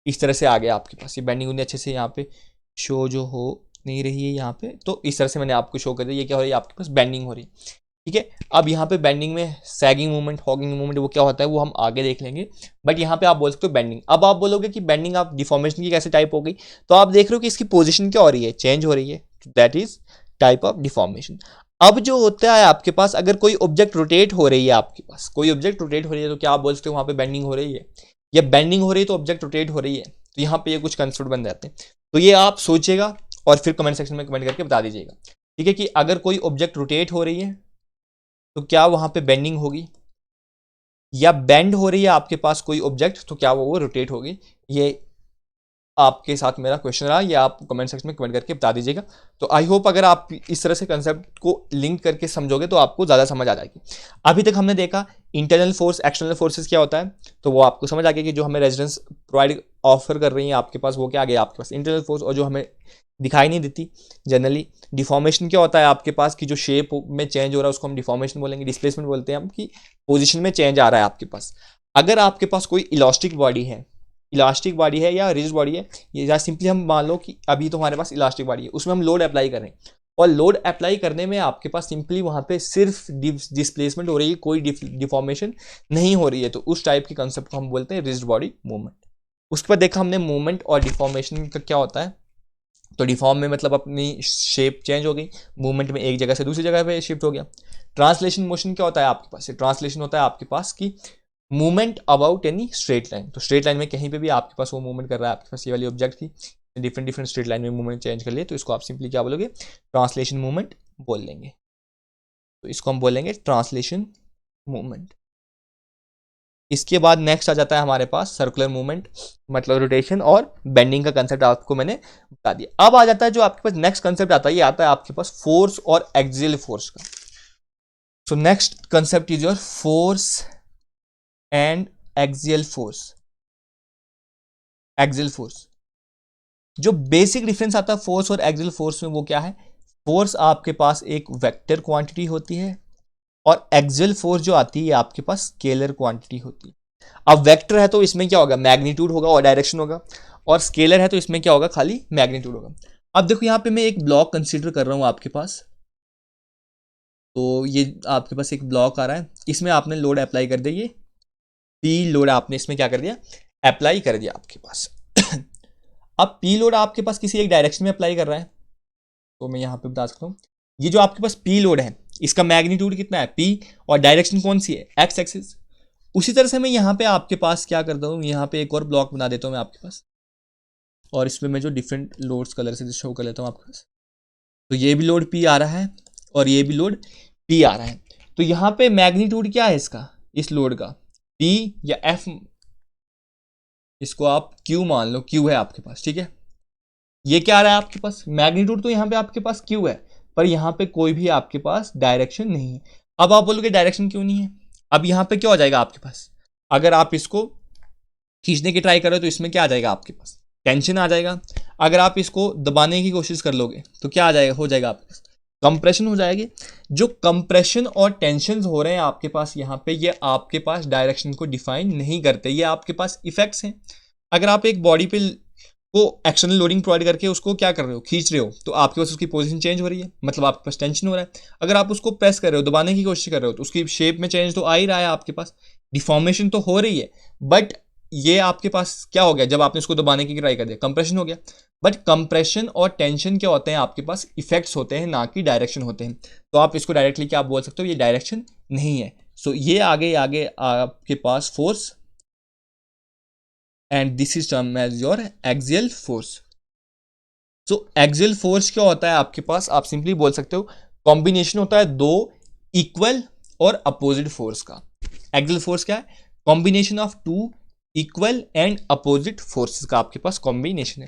इस तरह से आ गया आपके पास, ये बेंडिंग उन्हें अच्छे से यहाँ पे शो जो हो नहीं रही है यहाँ पे, तो इस तरह से मैंने आपको शो कर दिया, ये क्या हो रही है आपके पास, बेंडिंग हो रही है, ठीक है। अब यहाँ पे बेंडिंग में सैगिंग मूवमेंट, हॉगिंग मूवमेंट, वो क्या होता है वो हम आगे देख लेंगे, बट यहाँ पे आप बोल सकते हो बेंडिंग। अब आप बोलोगे कि बेंडिंग आप डिफॉर्मेशन की कैसे टाइप हो गई, तो आप देख रहे हो कि इसकी पोजिशन क्या हो रही है, चेंज हो रही है, that is type of deformation. अब जो होता है आपके पास, अगर कोई ऑब्जेक्ट रोटेट हो रही है आपके पास, कोई ऑब्जेक्ट रोटेट हो रही है, तो क्या आप बोल सकते हो वहाँ पे बेंडिंग हो रही है, या बेंडिंग हो रही है तो ऑब्जेक्ट रोटेट हो रही है, तो यहाँ पे ये कुछ कंसेप्ट बन जाते हैं। तो ये आप सोचिएगा और फिर कमेंट सेक्शन में कमेंट करके बता दीजिएगा, ठीक है, कि अगर कोई ऑब्जेक्ट रोटेट हो रही है तो क्या वहाँ पे बेंडिंग होगी, या बेंड हो रही है आपके पास कोई ऑब्जेक्ट तो क्या वो रोटेट होगी। ये आपके साथ मेरा क्वेश्चन रहा, ये आप कमेंट सेक्शन में कमेंट करके बता दीजिएगा। तो आई होप अगर आप इस तरह से कंसेप्ट को लिंक करके समझोगे तो आपको ज़्यादा समझ आ जाएगी। अभी तक हमने देखा इंटरनल फोर्स, एक्सटर्नल फोर्सेस क्या होता है, तो वो आपको समझ आ गया कि जो हमें रेजिस्टेंस प्रोवाइड ऑफर कर रही है आपके पास, वो क्या आ गया आपके पास, इंटरनल फोर्स, और जो हमें दिखाई नहीं देती जनरली। डिफॉर्मेशन क्या होता है आपके पास, कि जो शेप में चेंज हो रहा है उसको हम डिफॉर्मेशन बोलेंगे। डिस्प्लेसमेंट बोलते हैं हम कि पोजिशन में चेंज आ रहा है आपके पास। अगर आपके पास कोई इलास्टिक बॉडी है, इलास्टिक बॉडी है या रिजिड बॉडी है, या सिंपली हम मान लो कि अभी तो हमारे पास इलास्टिक बॉडी है, उसमें हम लोड अप्लाई कर रहे हैं, और लोड अप्लाई करने में आपके पास सिंपली वहाँ पे सिर्फ डिस्प्लेसमेंट हो रही है, कोई डिफॉर्मेशन नहीं हो रही है, तो उस टाइप के कंसेप्ट को हम बोलते हैं रिजिड बॉडी मूवमेंट। उसके बाद देखा हमने मूवमेंट और डिफॉर्मेशन का क्या होता है। तो डिफॉर्म में मतलब अपनी शेप चेंज हो गई, मूवमेंट में एक जगह से दूसरी जगह पे शिफ्ट हो गया। ट्रांसलेशन मोशन क्या होता है आपके पास, ट्रांसलेशन होता है आपके पास की movement about any straight line. तो स्ट्रेट लाइन में कहीं पे भी आपके पास वो मूवमेंट कर रहा है, आपके पास ये वाली ऑब्जेक्ट थी, डिफरेंट डिफरेंट स्ट्रेट लाइन में मूवमेंट चेंज कर लिए, तो इसको आप सिंपली क्या बोलोगे, ट्रांसलेशन मूवमेंट बोल लेंगे। तो इसको हम बोलेंगे ट्रांसलेशन मूवमेंट। इसके बाद नेक्स्ट आ जाता है हमारे पास सर्कुलर मूवमेंट, मतलब रोटेशन और बेंडिंग का कंसेप्ट आपको मैंने बता दिया। अब आ जाता है जो आपके पास नेक्स्ट कंसेप्ट आता है, ये आता है आपके पास फोर्स और एक्सियल फोर्स का। सो next concept is your force and axial force. Axial force, जो बेसिक डिफरेंस आता है फोर्स और एक्सियल फोर्स में वो क्या है, फोर्स आपके पास एक वेक्टर क्वांटिटी होती है और एक्सियल फोर्स जो आती है आपके पास स्केलर क्वांटिटी होती है। अब वेक्टर है तो इसमें क्या होगा, मैग्नीट्यूड होगा और डायरेक्शन होगा, और स्केलर है तो इसमें क्या होगा, खाली मैग्नीट्यूड होगा। अब देखो यहाँ पे मैं एक ब्लॉक कंसीडर कर रहा हूँ आपके पास, तो ये आपके पास एक ब्लॉक आ रहा है, इसमें आपने लोड अप्लाई कर दिया, ये पी लोड आपने इसमें क्या कर दिया, अप्लाई कर दिया आपके पास। अब पी लोड आपके पास किसी एक डायरेक्शन में अप्लाई कर रहा है, तो मैं यहाँ पे बता सकता हूँ ये जो आपके पास पी लोड है इसका मैग्नीट्यूड कितना है पी, और डायरेक्शन कौन सी है, एक्स एक्सिस। उसी तरह से मैं यहाँ पे आपके पास क्या करता हूँ, यहाँ पे एक और ब्लॉक बना देता हूँ मैं आपके पास, और इसमें मैं जो डिफरेंट लोड्स कलर से शो कर लेता हूँ आपके पास। तो ये भी लोड पी आ रहा है और ये भी लोड पी आ रहा है। तो यहाँ पे मैग्नीट्यूड क्या है इसका, इस लोड का, पी या एफ, इसको आप क्यू मान लो, क्यू है आपके पास, ठीक है। ये क्या आ रहा है आपके पास, मैग्नीट्यूड तो यहाँ पे आपके पास क्यू है, पर यहाँ पे कोई भी आपके पास डायरेक्शन नहीं है। अब आप बोलोगे डायरेक्शन क्यों नहीं है, अब यहाँ पे क्या हो जाएगा आपके पास, अगर आप इसको खींचने की ट्राई करो तो इसमें क्या आ जाएगा आपके पास, टेंशन आ जाएगा। अगर आप इसको दबाने की कोशिश कर लोगे तो क्या आ जाएगा, हो जाएगा आपके पास कंप्रेशन हो जाएगी। जो कंप्रेशन और टेंशन हो रहे हैं आपके पास यहाँ पे, ये आपके पास डायरेक्शन को डिफाइन नहीं करते, ये आपके पास इफेक्ट्स हैं। अगर आप एक बॉडी पे को एक्सटर्नल लोडिंग प्रोवाइड करके उसको क्या कर रहे हो, खींच रहे हो, तो आपके पास उसकी पोजीशन चेंज हो रही है, मतलब आपके पास टेंशन हो रहा है। अगर आप उसको प्रेस कर रहे हो, दबाने की कोशिश कर रहे हो, तो उसकी शेप में चेंज तो आ ही रहा है आपके पास, डिफॉर्मेशन तो हो रही है, बट ये आपके पास क्या हो गया, जब आपने उसको दबाने की ट्राई कर दिया कंप्रेशन हो गया। बट कंप्रेशन और टेंशन क्या होते हैं आपके पास, इफेक्ट्स होते हैं, ना कि डायरेक्शन होते हैं। तो आप इसको डायरेक्टली क्या आप बोल सकते हो, ये डायरेक्शन नहीं है। सो ये आगे आगे आपके पास force, and this is term as your axial force. So axial force क्या होता है आपके पास, आप सिंपली बोल सकते हो कॉम्बिनेशन होता है दो इक्वल और अपोजिट फोर्स का। एक्सियल फोर्स क्या है, combination of two equal and opposite forces का आपके पास कॉम्बिनेशन है,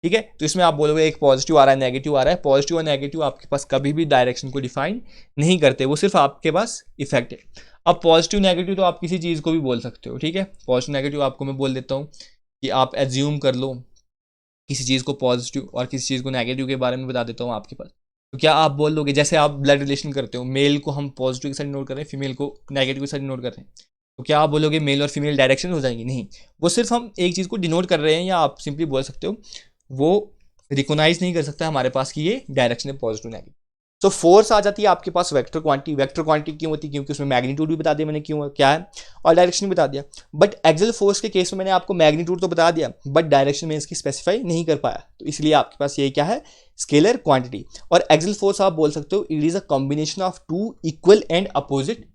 ठीक है। तो इसमें आप बोलोगे एक पॉजिटिव आ रहा है, नेगेटिव आ रहा है, पॉजिटिव और नेगेटिव आपके पास कभी भी डायरेक्शन को डिफाइन नहीं करते, वो सिर्फ आपके पास इफेक्ट है। अब पॉजिटिव नेगेटिव तो आप किसी चीज़ को भी बोल सकते हो, ठीक है। पॉजिटिव नेगेटिव आपको मैं बोल देता हूँ कि आप एज्यूम कर लो किसी चीज़ को पॉजिटिव और किसी चीज़ को नेगेटिव के बारे में बता देता हूँ आपके पास। तो क्या आप बोल लोगे, जैसे आप ब्लड रिलेशन करते हो, मेल को हम पॉजिटिव के साथ नोट कर रहे हैं, फीमेल को नेगेटिव के साथ नोट कर रहे हैं, तो क्या आप बोलोगे मेल और फीमेल डायरेक्शन हो जाएंगी, नहीं। वो सिर्फ हम एक चीज़ को डिनोट कर रहे हैं, या आप सिंपली बोल सकते हो वो रिकोनाइज नहीं कर सकता हमारे पास कि ये डायरेक्शन है पॉजिटिव नेगेटिव। तो फोर्स आ जाती है आपके पास वेक्टर क्वांटिटी। वेक्टर क्वांटिटी क्यों होती है, क्योंकि उसमें मैग्नीट्यूड भी बता दिया मैंने क्यों क्या है, और डायरेक्शन भी बता दिया। बट एक्सियल फोर्स के केस में मैंने आपको मैग्नीट्यूड तो बता दिया, बट डायरेक्शन में इसकी स्पेसिफाई नहीं कर पाया, तो इसलिए आपके पास ये क्या है, स्केलर क्वांटिटी। और एक्सियल फोर्स आप बोल सकते हो it is a combination of two equal and opposite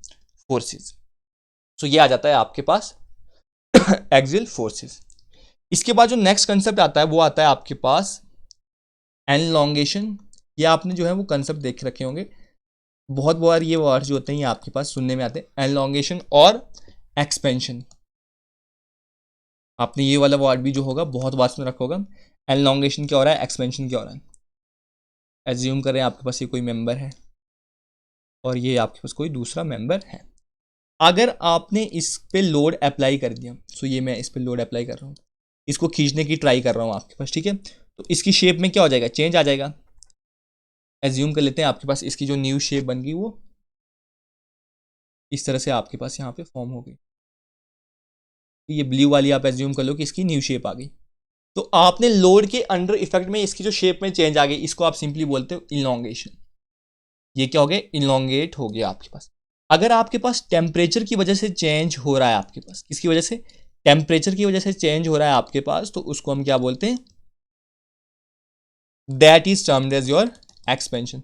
forces. So ये आ जाता है आपके पास एक्सियल फोर्सेज। इसके बाद जो नेक्स्ट कंसेप्ट आता है वो आता है आपके पास एनलॉन्गेशन। ये आपने जो है वो कंसेप्ट देख रखे होंगे, बहुत बार ये वर्ड जो होते हैं ये आपके पास सुनने में आते हैं, एनलॉन्गेशन और एक्सपेंशन। आपने ये वाला वर्ड भी जो होगा बहुत बार सुन रखा होगा, एनलॉन्गेशन क्या हो रहा है, एक्सपेंशन क्या हो रहा है। एज्यूम करें आपके पास ये कोई मेंबर है और ये आपके पास कोई दूसरा मेंबर है। अगर आपने इस पे लोड अप्लाई कर दिया, सो ये मैं इस पे लोड अप्लाई कर रहा हूँ, इसको खींचने की ट्राई कर रहा हूँ आपके पास, ठीक है। तो इसकी शेप में क्या हो जाएगा, चेंज आ जाएगा। एज्यूम कर लेते हैं आपके पास इसकी जो न्यू शेप बन गई वो इस तरह से आपके पास यहाँ पे फॉर्म हो गई। ये ब्लू वाली आप एज्यूम कर लो कि इसकी न्यू शेप आ गई। तो आपने लोड के अंडर इफेक्ट में इसकी जो शेप में चेंज आ गई, इसको आप सिंपली बोलते हो इलॉन्गेशन। ये क्या हो गया, इलॉन्गेट हो गया आपके पास। अगर आपके पास टेम्परेचर की वजह से चेंज हो रहा है आपके पास, किसकी वजह से, टेम्परेचर की वजह से चेंज हो रहा है आपके पास, तो उसको हम क्या बोलते हैं, that is termed as your expansion.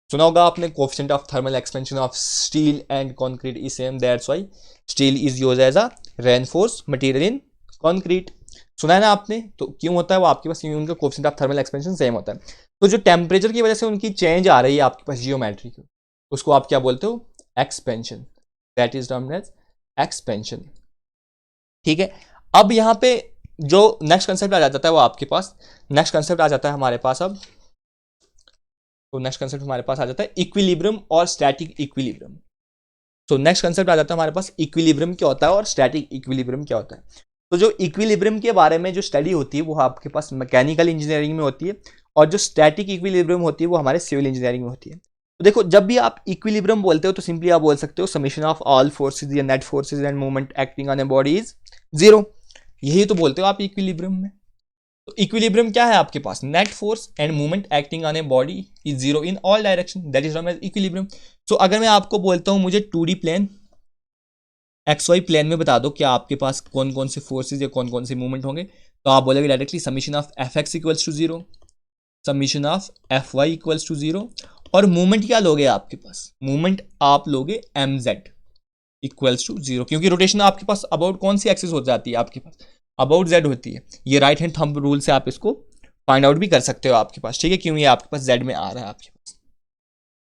सुना होगा आपने coefficient of thermal expansion of steel and concrete is same, that's why steel is used as a reinforce material in concrete. सुना है ना आपने, तो क्यों होता है वो, आपके पास उनका coefficient of thermal expansion same होता है। तो जो टेम्परेचर की वजह से उनकी चेंज आ रही है आपके पास जियोमेट्री की, उसको आप क्या बोलते हो, expansion, that is termed as expansion, ठीक है। अब यहाँ पे जो नेक्स्ट कंसेप्ट आ जाता है वो आपके पास, नेक्स्ट कंसेप्ट आ जाता है हमारे पास अब, तो नेक्स्ट कंसेप्ट हमारे पास आ जाता है इक्विलिब्रियम और स्टैटिक इक्विलिब्रियम। तो नेक्स्ट कंसेप्ट आ जाता है हमारे पास इक्विलिब्रियम क्या होता है और स्टैटिक इक्विलिब्रियम क्या होता है। तो जो इक्विलिब्रियम के बारे में जो स्टडी होती है वो आपके पास मैकेनिकल इंजीनियरिंग में होती है, और जो स्टैटिक इक्विलिब्रियम होती है वो हमारे सिविल इंजीनियरिंग में होती है। तो देखो, जब भी आप इक्विलिब्रियम बोलते हो तो सिंपली आप बोल सकते हो समेशन ऑफ ऑल फोर्सेज या net forces and movement acting on a body is zero. यही तो बोलते हो आप इक्विलिब्रियम में। तो इक्विलिब्रियम क्या है आपके पास? Net force and movement acting on a body is zero in all direction, that is known as equilibrium. So अगर मैं आपको बोलता हूं मुझे 2D प्लेन XY प्लेन में बता दो कि आपके पास कौन कौन से फोर्सेज या कौन कौन से मूवमेंट होंगे, तो आप बोलोगे directly summation of F X equals to zero, summation of F Y equals to zero, और मूवमेंट क्या लोगे आपके पास? मूवमेंट आप लोगे M Z equals to zero, क्योंकि रोटेशन आपके पास अबाउट कौन सी एक्सिस हो जाती है आपके पास? अबाउट जेड होती है। ये राइट हैंड थंब रूल से आप इसको फाइंड आउट भी कर सकते हो आपके पास, ठीक है, क्यों ये आपके पास जेड में आ रहा है आपके पास।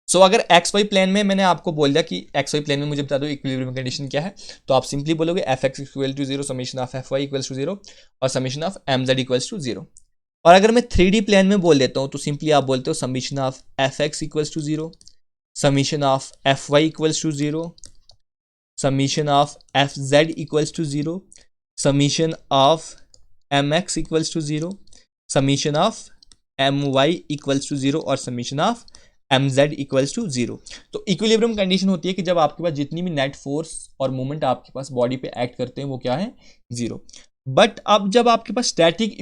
सो अगर एक्स वाई प्लेन में मैंने आपको बोल दिया कि एक्स वाई प्लेन में मुझे बता दो इक्विलिब्रियम कंडीशन क्या है, तो आप सिंपली बोलोगे F X equal to zero, summation of F Y equals to zero, और summation of M Z equals to zero. और अगर मैं 3D प्लेन में बोल देता हूँ तो सिंपली आप बोलते हो summation of F X equals to zero, summation of F Y equals to zero, summation of F Z equals to zero, summation of M X equals to zero, summation of M Y equals to zero, और summation of M Z equals to zero. तो equilibrium condition होती है कि जब आपके पास जितनी भी net force और मूवमेंट आपके पास बॉडी पे एक्ट करते हैं वो क्या है? जीरो। बट अब जब आपके पास स्टैटिक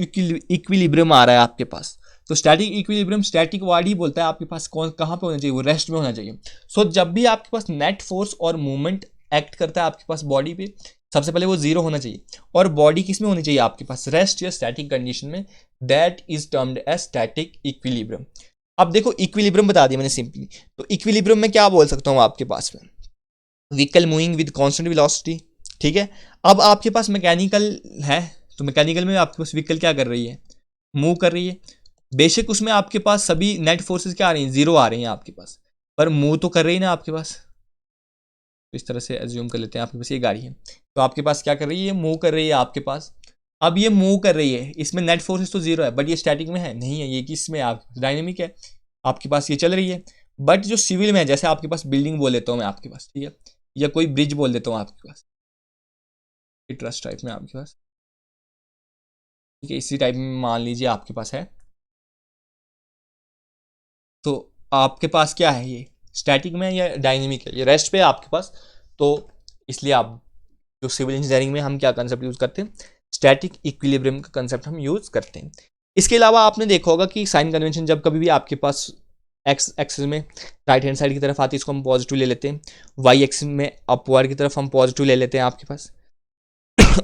इक्विलिब्रियम आ रहा है आपके पास, तो स्टैटिक इक्विलिब्रियम स्टैटिक वर्ड ही बोलता है आपके पास कौन कहाँ पे होना चाहिए? वो रेस्ट में होना चाहिए। सो जब भी आपके पास नेट फोर्स और मूवमेंट एक्ट करता है आपके पास बॉडी पे, सबसे पहले वो जीरो होना चाहिए। और बॉडी किस में होनी चाहिए आपके पास? रेस्ट या स्टैटिक कंडीशन में। That is termed as static equilibrium. अब देखो, इक्विलिब्रियम बता दिया मैंने सिंपली, तो इक्विलिब्रियम में क्या बोल सकता हूँ आपके पास में? Vehicle moving with constant velocity, ठीक है। अब आपके पास मैकेनिकल है, तो मैकेनिकल में आपके पास व्हीकल क्या कर रही है? मूव कर रही है। बेशक उसमें आपके पास सभी नेट फोर्सेस क्या आ रही हैं? जीरो आ रही हैं आपके पास, पर मूव तो कर रही है ना आपके पास। तो इस तरह से एज्यूम कर लेते हैं आपके पास ये गाड़ी है, तो आपके पास क्या कर रही है? मूव कर रही है आपके पास। अब ये मूव कर रही है, इसमें नेट फोर्सेस तो जीरो है, बट ये स्टैटिक में है नहीं है, ये किस में? आपके डायनेमिक है, आपके पास ये चल रही है। बट जो सिविल में है, जैसे आपके पास बिल्डिंग बोल देता हूँ मैं आपके पास, ठीक है, या कोई ब्रिज बोल देता हूँ आपके पास, ट्रस्ट टाइप में आपके पास, ठीक है, इसी टाइप में मान लीजिए आपके पास है, तो आपके पास क्या है? ये स्टैटिक में या डायनेमिक है? ये रेस्ट पे है आपके पास। तो इसलिए आप जो सिविल इंजीनियरिंग में हम क्या कंसेप्ट यूज़ करते हैं? स्टैटिक इक्विलिब्रियम का कंसेप्ट हम यूज़ करते हैं। इसके अलावा आपने देखा होगा कि साइन कन्वेंशन जब कभी भी आपके पास एक्स एक्सिस में राइट हैंड साइड की तरफ आती है, इसको हम पॉजिटिव ले लेते हैं। वाई एक्सिस में अपवर्ड की तरफ हम पॉजिटिव ले लेते हैं आपके पास।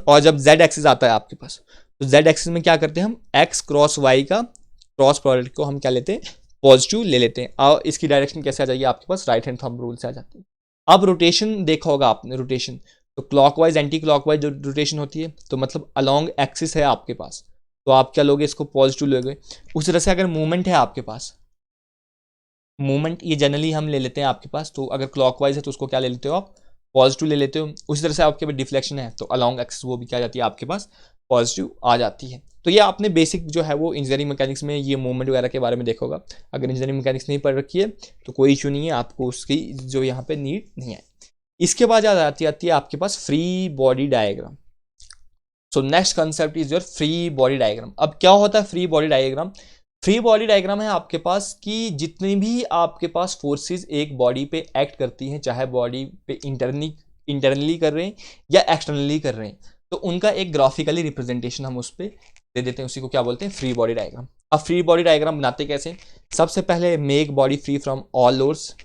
और जब जेड एक्सिस आता है आपके पास, तो जेड एक्सिस में क्या करते हैं? हम एक्स क्रॉस वाई का क्रॉस प्रोडक्ट को हम क्या लेते हैं? पॉजिटिव ले लेते हैं। और इसकी डायरेक्शन कैसे आ जाएगी आपके पास? राइट हैंड थंब रूल से आ जाती है। अब रोटेशन देखा होगा आपने, रोटेशन तो क्लॉकवाइज एंटी क्लॉकवाइज जो रोटेशन होती है, तो मतलब अलोंग एक्सिस है आपके पास, तो आप क्या लोगे? इसको पॉजिटिव लोगे। उसी तरह से अगर मूवमेंट है आपके पास, मूवमेंट ये जनरली हम ले लेते हैं आपके पास, तो अगर क्लॉकवाइज है तो उसको क्या ले लेते हो आप? पॉजिटिव ले लेते हो। उसी तरह से आपके पास डिफ्लेक्शन है तो अलोंग एक्सिस वो भी क्या जाती है आपके पास? पॉजिटिव आ जाती है। तो ये आपने बेसिक जो है वो इंजीनियरिंग मैकेनिक्स में ये मूवमेंट वगैरह के बारे में देखा होगा। अगर इंजीनियरिंग मैकेनिक्स नहीं पढ़ रखी है तो कोई इशू नहीं है, आपको उसकी जो यहाँ पे नीड नहीं है। इसके बाद आती है आपके पास free body diagram. So next concept is your free body diagram. अब क्या होता है free body diagram? Free body diagram है आपके पास कि जितनी भी आपके पास फोर्सेस एक बॉडी पे एक्ट करती हैं, चाहे बॉडी पे इंटरनली कर रहे हैं या एक्सटर्नली कर रहे हैं, तो उनका एक ग्राफिकली रिप्रेजेंटेशन हम उस पर दे देते हैं। उसी को क्या बोलते हैं? Free body diagram. अब फ्री बॉडी डायग्राम बनाते कैसे? सबसे पहले make body free from all loads,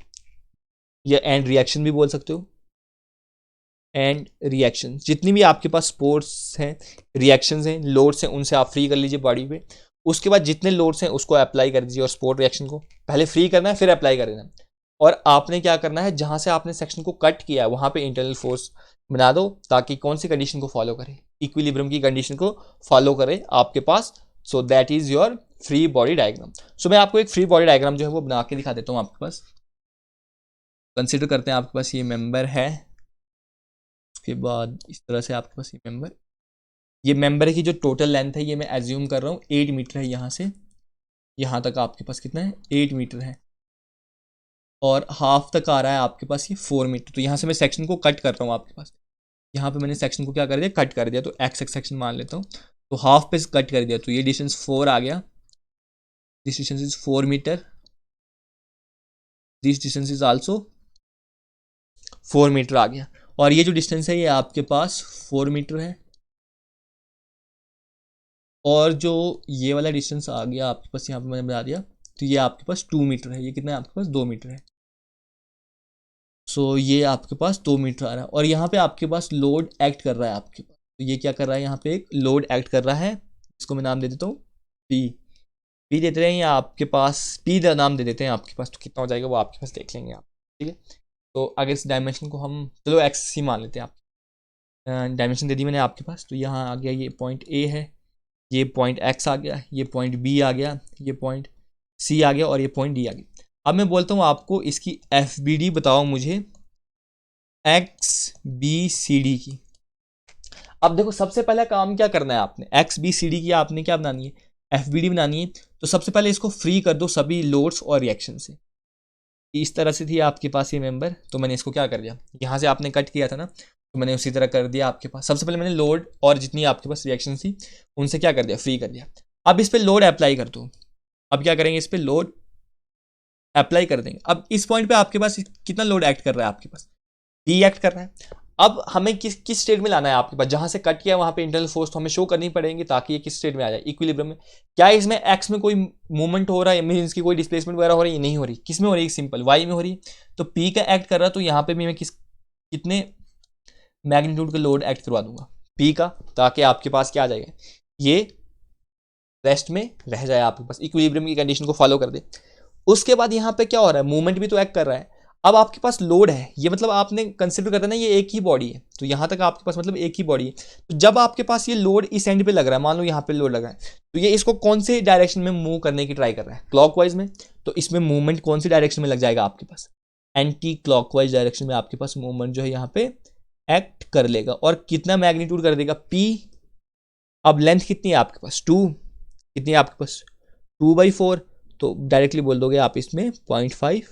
या एंड रिएक्शन भी बोल सकते हो। एंड रिएक्शन, जितनी भी आपके पास स्पोर्ट्स हैं, रिएक्शंस हैं, लोड्स हैं, उनसे आप फ्री कर लीजिए बॉडी पे। उसके बाद जितने लोड्स हैं उसको अप्लाई कर दीजिए, और स्पोर्ट रिएक्शन को पहले फ्री करना है फिर अप्लाई कर देना है। और आपने क्या करना है? जहां से आपने सेक्शन को कट किया है वहां पे इंटरनल फोर्स बना दो, ताकि कौन सी कंडीशन को फॉलो करे? इक्विलिब्रियम की कंडीशन को फॉलो करे आपके पास। So that is your free body diagram. सो मैं आपको एक फ्री बॉडी डायग्राम जो है वो बना के दिखा देता हूँ आपके पास। कंसिडर करते हैं आपके पास ये मेंबर है, उसके बाद इस तरह से आपके पास ये मेंबर की जो टोटल लेंथ है, ये मैं एज्यूम कर रहा हूँ 8 मीटर है। यहाँ से यहाँ तक आपके पास कितना है? 8 मीटर है। और हाफ तक आ रहा है आपके पास ये 4 मीटर। तो यहाँ से मैं सेक्शन को कट कर रहा हूँ आपके पास। यहाँ पे मैंने सेक्शन को क्या कर दिया? कट कर दिया। तो एक्स एक्स सेक्शन मान लेता हूँ, तो हाफ पे कट कर दिया, तो ये डिस्टेंस 4 आ गया। This distance is 4 metre, this distance is also 4 metre आ गया। और ये जो डिस्टेंस है ये आपके पास 4 मीटर है, और जो ये वाला डिस्टेंस आ गया आपके पास यहाँ पे मैंने बता दिया, तो ये आपके पास 2 मीटर है। ये कितना है आपके पास? 2 मीटर है। सो ये आपके पास 2 मीटर आ रहा है, और यहाँ पे आपके पास लोड एक्ट कर रहा है आपके पास। तो ये क्या कर रहा है? यहाँ पे एक लोड एक्ट कर रहा है, इसको मैं नाम दे देता हूँ पी। पी देते हैं, या आपके पास पी नाम दे देते हैं आपके पास, तो कितना हो जाएगा वो आपके पास देख लेंगे आप, ठीक है। तो अगर इस डायमेंशन को हम चलो एक्स ही मान लेते हैं, आप डायमेंशन दे दी मैंने आपके पास। तो यहाँ आ गया ये पॉइंट ए है, ये पॉइंट एक्स आ गया, ये पॉइंट बी आ गया, ये पॉइंट सी आ गया, और ये पॉइंट डी आ गया। अब मैं बोलता हूँ आपको इसकी एफ बी डी बताओ मुझे एक्स बी सी डी की। अब देखो सबसे पहला काम क्या करना है आपने, एक्स बी सी डी की आपने क्या बनानी है? एफ बी डी बनानी है। तो सबसे पहले इसको फ्री कर दो सभी लोड्स और रिएक्शन से। इस तरह से थी आपके पास ये मेंबर, तो मैंने इसको क्या कर दिया, यहाँ से आपने कट किया था ना, तो मैंने उसी तरह कर दिया आपके पास। सबसे पहले मैंने लोड और जितनी आपके पास रिएक्शन थी उनसे क्या कर दिया, फ्री कर दिया। अब इस पर लोड अप्लाई कर दो। अब क्या करेंगे, इस पर लोड अप्लाई कर देंगे। अब इस पॉइंट पे आपके पास कितना लोड एक्ट कर रहा है? आपके पास पी एक्ट कर रहा है। अब हमें किस स्टेट में लाना है आपके पास? जहां से कट किया वहां पे इंटरनल फोर्स तो हमें शो करनी पड़ेगी, ताकि ये किस स्टेट में आ जाए, इक्विलिब्रियम में। क्या इसमें एक्स में कोई मूवमेंट हो रहा है, मीन की कोई डिस्प्लेसमेंट वगैरह हो रही है? नहीं हो रही। किस में हो रही है? सिंपल वाई में हो रही है। तो पी का एक्ट कर रहा है, तो यहाँ पे भी मैं कितने मैग्नीट्यूड का लोड एक्ट करवा दूंगा, पी का, ताकि आपके पास क्या आ जाएगा, ये रेस्ट में रह जाए आपके पास, इक्विलिब्रियम की कंडीशन को फॉलो कर दे। उसके बाद यहाँ पे क्या हो रहा है, मूवमेंट भी तो एक्ट कर रहा है। अब आपके पास लोड है, ये मतलब आपने कंसिडर करना ना, ये एक ही बॉडी है, तो यहाँ तक आपके पास मतलब एक ही बॉडी है। तो जब आपके पास ये लोड इस एंड पे लग रहा है, मान लो यहाँ पे लोड लग रहा है, तो ये इसको कौन से डायरेक्शन में मूव करने की ट्राई कर रहा है? क्लॉकवाइज में। तो इसमें मूवमेंट कौन सी डायरेक्शन में लग जाएगा आपके पास? एंटी क्लॉकवाइज डायरेक्शन में आपके पास मूवमेंट जो है यहाँ पे एक्ट कर लेगा। और कितना मैग्नीट्यूड कर देगा? पी। अब लेंथ कितनी है आपके पास? 2। कितनी है आपके पास? 2/4। तो डायरेक्टली बोल दोगे आप इसमें 0.5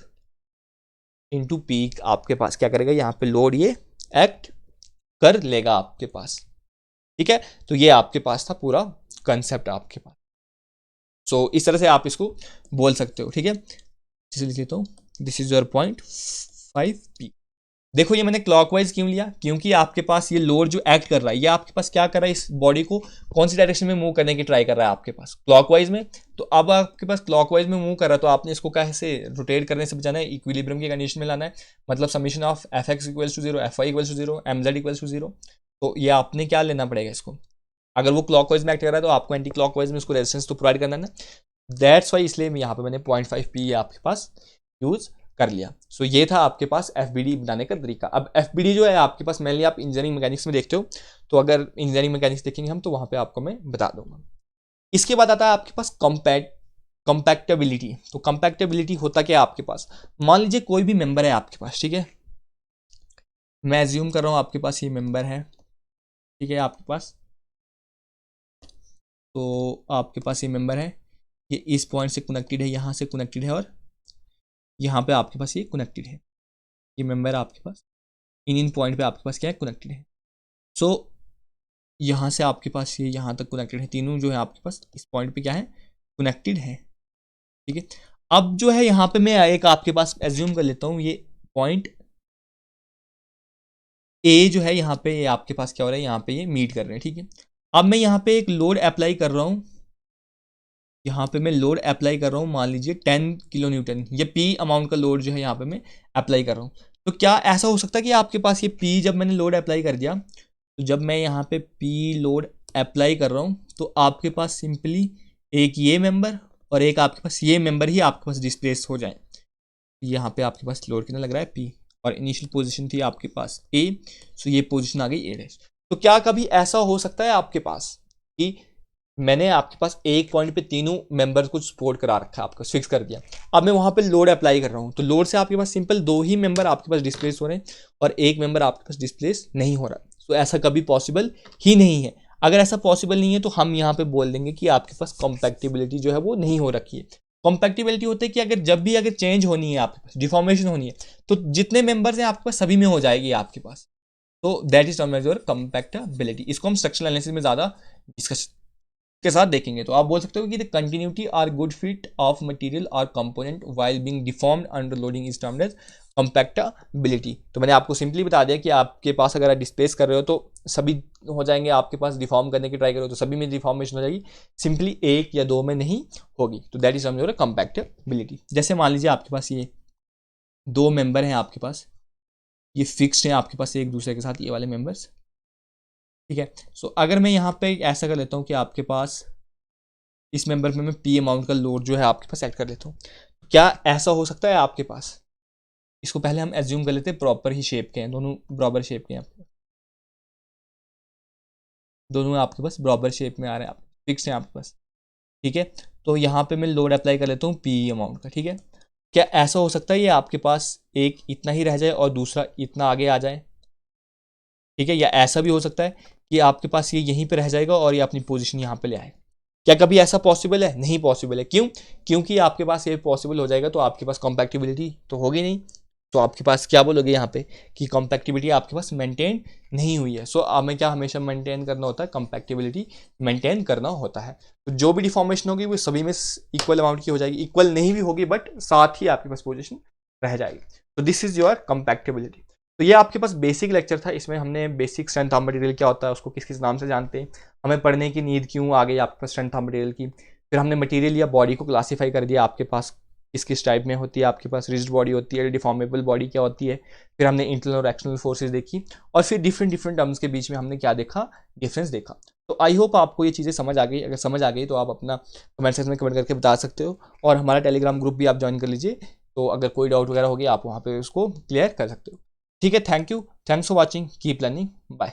इंटू पीक आपके पास क्या करेगा, यहाँ पे लोड ये एक्ट कर लेगा आपके पास, ठीक है। तो ये आपके पास था पूरा कंसेप्ट आपके पास। सो इस तरह से आप इसको बोल सकते हो, ठीक है। जिसे लिख लेता हूँ, दिस इज योर 0.5 पी। देखो ये मैंने क्लॉकवाइज क्यों लिया, क्योंकि आपके पास ये लोड जो एक्ट कर रहा है, ये आपके पास क्या कर रहा है, इस बॉडी को कौन सी डायरेक्शन में मूव करने की ट्राई कर रहा है आपके पास? क्लॉकवाइज में। तो अब आपके पास क्लॉकवाइज में मूव कर रहा है, तो आपने इसको कैसे रोटेट करने से बचाना है, इक्विलिब्रियम की कंडीशन में लाना है। मतलब summation of F X equals to 0, F Y equals to 0, M Z equals to 0। तो ये आपने क्या लेना पड़ेगा इसको, अगर वो क्लॉकवाइज में एक्ट कर रहा है तो आपको एंटी क्लॉकवाइज में उसको रेजिस्टेंस तो प्रोवाइड करना है ना। दैट्स वाई, इसलिए यहाँ पे मैंने 0.5 पी आपके पास यूज कर लिया। सो ये था आपके पास एफबीडी बनाने का तरीका। अब एफबीडी जो है आपके पास मेनली आप इंजीनियरिंग मैकेनिक्स में देखते हो, तो अगर इंजीनियरिंग मैकेनिक्स देखेंगे हम तो वहां पे आपको मैं बता दूंगा। इसके बाद आता है आपके पास कंपैक्टेबिलिटी। तो कंपैक्टेबिलिटी होता क्या है आपके पास? मान लीजिए कोई भी मेंबर है आपके पास, ठीक है, मैं एज्यूम कर रहा हूँ आपके पास ये मेंबर है, ठीक है, आपके पास, तो आपके पास ये मेंबर है, ये इस पॉइंट से कनेक्टेड है, यहाँ से कनेक्टेड है, और यहाँ पे आपके पास ये कनेक्टेड है। ये मेंबर आपके पास इन पॉइंट पे आपके पास क्या है, कनेक्टेड है। सो यहाँ से आपके पास ये यहाँ तक कनेक्टेड है, तीनों जो है आपके पास इस पॉइंट पे क्या है, कनेक्टेड है, ठीक है। अब जो है यहाँ पे मैं एक आपके पास एज्यूम कर लेता हूँ, ये पॉइंट ए जो है यहाँ पे ये आपके पास क्या हो रहा है, यहाँ पे ये मीट कर रहे हैं, ठीक है। अब मैं यहाँ पे एक लोड अप्लाई कर रहा हूँ, यहाँ पे मैं लोड अप्लाई कर रहा हूँ, मान लीजिए 10 किलो न्यूटन, ये पी अमाउंट का लोड जो है यहाँ पे मैं अप्लाई कर रहा हूँ। तो क्या ऐसा हो सकता है कि आपके पास ये पी, जब मैंने लोड अप्लाई कर दिया, तो जब मैं यहाँ पे पी लोड अप्लाई कर रहा हूँ, तो आपके पास सिंपली एक ये मेंबर और एक आपके पास ये मेंबर ही आपके पास डिस्प्लेस हो जाए। यहाँ पे आपके पास लोड कितना लग रहा है, पी, और इनिशियल पोजीशन थी आपके पास ए, सो ये पोजीशन आ गई ए डैश। तो क्या कभी ऐसा हो सकता है आपके पास कि मैंने आपके पास एक पॉइंट पे तीनों मेंबर्स को सपोर्ट करा रखा है, आपको फिक्स कर दिया, अब मैं वहां पे लोड अप्लाई कर रहा हूं, तो लोड से आपके पास सिंपल 2 ही मेंबर आपके पास डिस्प्लेस हो रहे हैं और एक मेंबर आपके पास डिस्प्लेस नहीं हो रहा। तो ऐसा कभी पॉसिबल ही नहीं है। अगर ऐसा पॉसिबल नहीं है तो हम यहाँ पे बोल देंगे कि आपके पास कॉम्पैक्टिबिलिटी जो है वो नहीं हो रखी है। कॉम्पैक्टिबिलिटी होता है कि अगर जब भी अगर चेंज होनी है आपके पास, डिफॉर्मेशन होनी है, तो जितने मेंबर्स हैं आपके पास सभी में हो जाएगी आपके पास। तो that is term as your compatibility. इसको हम स्ट्रक्चरल एनालिसिस में ज़्यादा डिस्कस के साथ देखेंगे। तो आप बोल सकते हो कि the continuity or good fit of material और component while being deformed under loading is termed as compatibility. तो मैंने आपको सिंपली बता दिया कि आपके पास अगर आप डिस्प्लेस कर रहे हो तो सभी हो जाएंगे, आपके पास डिफॉर्म करने की ट्राई करो तो सभी में डिफॉर्मेशन हो जाएगी, सिंपली एक या दो में नहीं होगी। तो दैट इज समझो कंपैक्टिबिलिटी। जैसे मान लीजिए आपके पास ये दो मेंबर हैं, आपके पास ये फिक्स्ड हैं आपके पास एक दूसरे के साथ, ये वाले मेंबर्स, ठीक है। सो अगर मैं यहाँ पे ऐसा कर लेता हूँ कि आपके पास इस मेंबर में मैं पी अमाउंट का लोड जो है आपके पास ऐड कर लेता हूँ, क्या ऐसा हो सकता है आपके पास? इसको पहले हम एज्यूम कर लेते हैं प्रॉपर ही शेप के हैं, दोनों बराबर शेप के हैं, दोनों आपके पास बराबर शेप में आ रहे हैं, आप फिक्स हैं आपके पास, ठीक है। तो यहाँ पे मैं लोड अप्लाई कर लेता हूँ पी अमाउंट का, ठीक है। क्या ऐसा हो सकता है ये आपके पास एक इतना ही रह जाए और दूसरा इतना आगे आ जाए, ठीक है। या ऐसा भी हो सकता है कि आपके पास ये यहीं पे रह जाएगा और ये अपनी पोजीशन यहाँ पे ले आए। क्या कभी ऐसा पॉसिबल है? नहीं पॉसिबल है। क्यों? क्योंकि आपके पास ये पॉसिबल हो जाएगा तो आपके पास कॉम्पैक्टिबिलिटी तो होगी नहीं, तो आपके पास क्या बोलोगे यहाँ पे कि कॉम्पैक्टिबिलिटी आपके पास मेंटेन नहीं हुई है। सो हमें क्या हमेशा मेंटेन करना होता है? कॉम्पैक्टिबिलिटी मेंटेन करना होता है। तो जो भी डिफॉर्मेशन होगी वो सभी में इक्वल अमाउंट की हो जाएगी, इक्वल नहीं भी होगी बट साथ ही आपके पास पोजिशन रह जाएगी। तो दिस इज योर कॉम्पैक्टिबिलिटी। तो ये आपके पास बेसिक लेक्चर था, इसमें हमने बेसिक स्ट्रेंथ ऑफ मटेरियल क्या होता है, उसको किस किस नाम से जानते हैं, हमें पढ़ने की नीड क्यों आ गई आपके पास स्ट्रेंथ ऑफ मटेरियल की। फिर हमने मटेरियल या बॉडी को क्लासीफाई कर दिया, आपके पास किस किस टाइप में होती है, आपके पास रिजिड बॉडी होती है, डिफॉर्मेबल बॉडी क्या होती है। फिर हमने इंटरनल और एक्सटर्नल फोर्सेज देखी, और फिर डिफरेंट टर्म्स के बीच में हमने क्या देखा? डिफरेंस देखा। तो आई होप आपको ये चीज़ें समझ आ गई। अगर समझ आ गई तो आप अपना कमेंट सेक्शन में कमेंट करके बता सकते हो, और हमारा टेलीग्राम ग्रुप भी आप ज्वाइन कर लीजिए। तो अगर कोई डाउट वगैरह होगी आप वहाँ पे उसको क्लियर कर सकते हो। ठीक है, thank you, thanks for watching, keep learning, bye.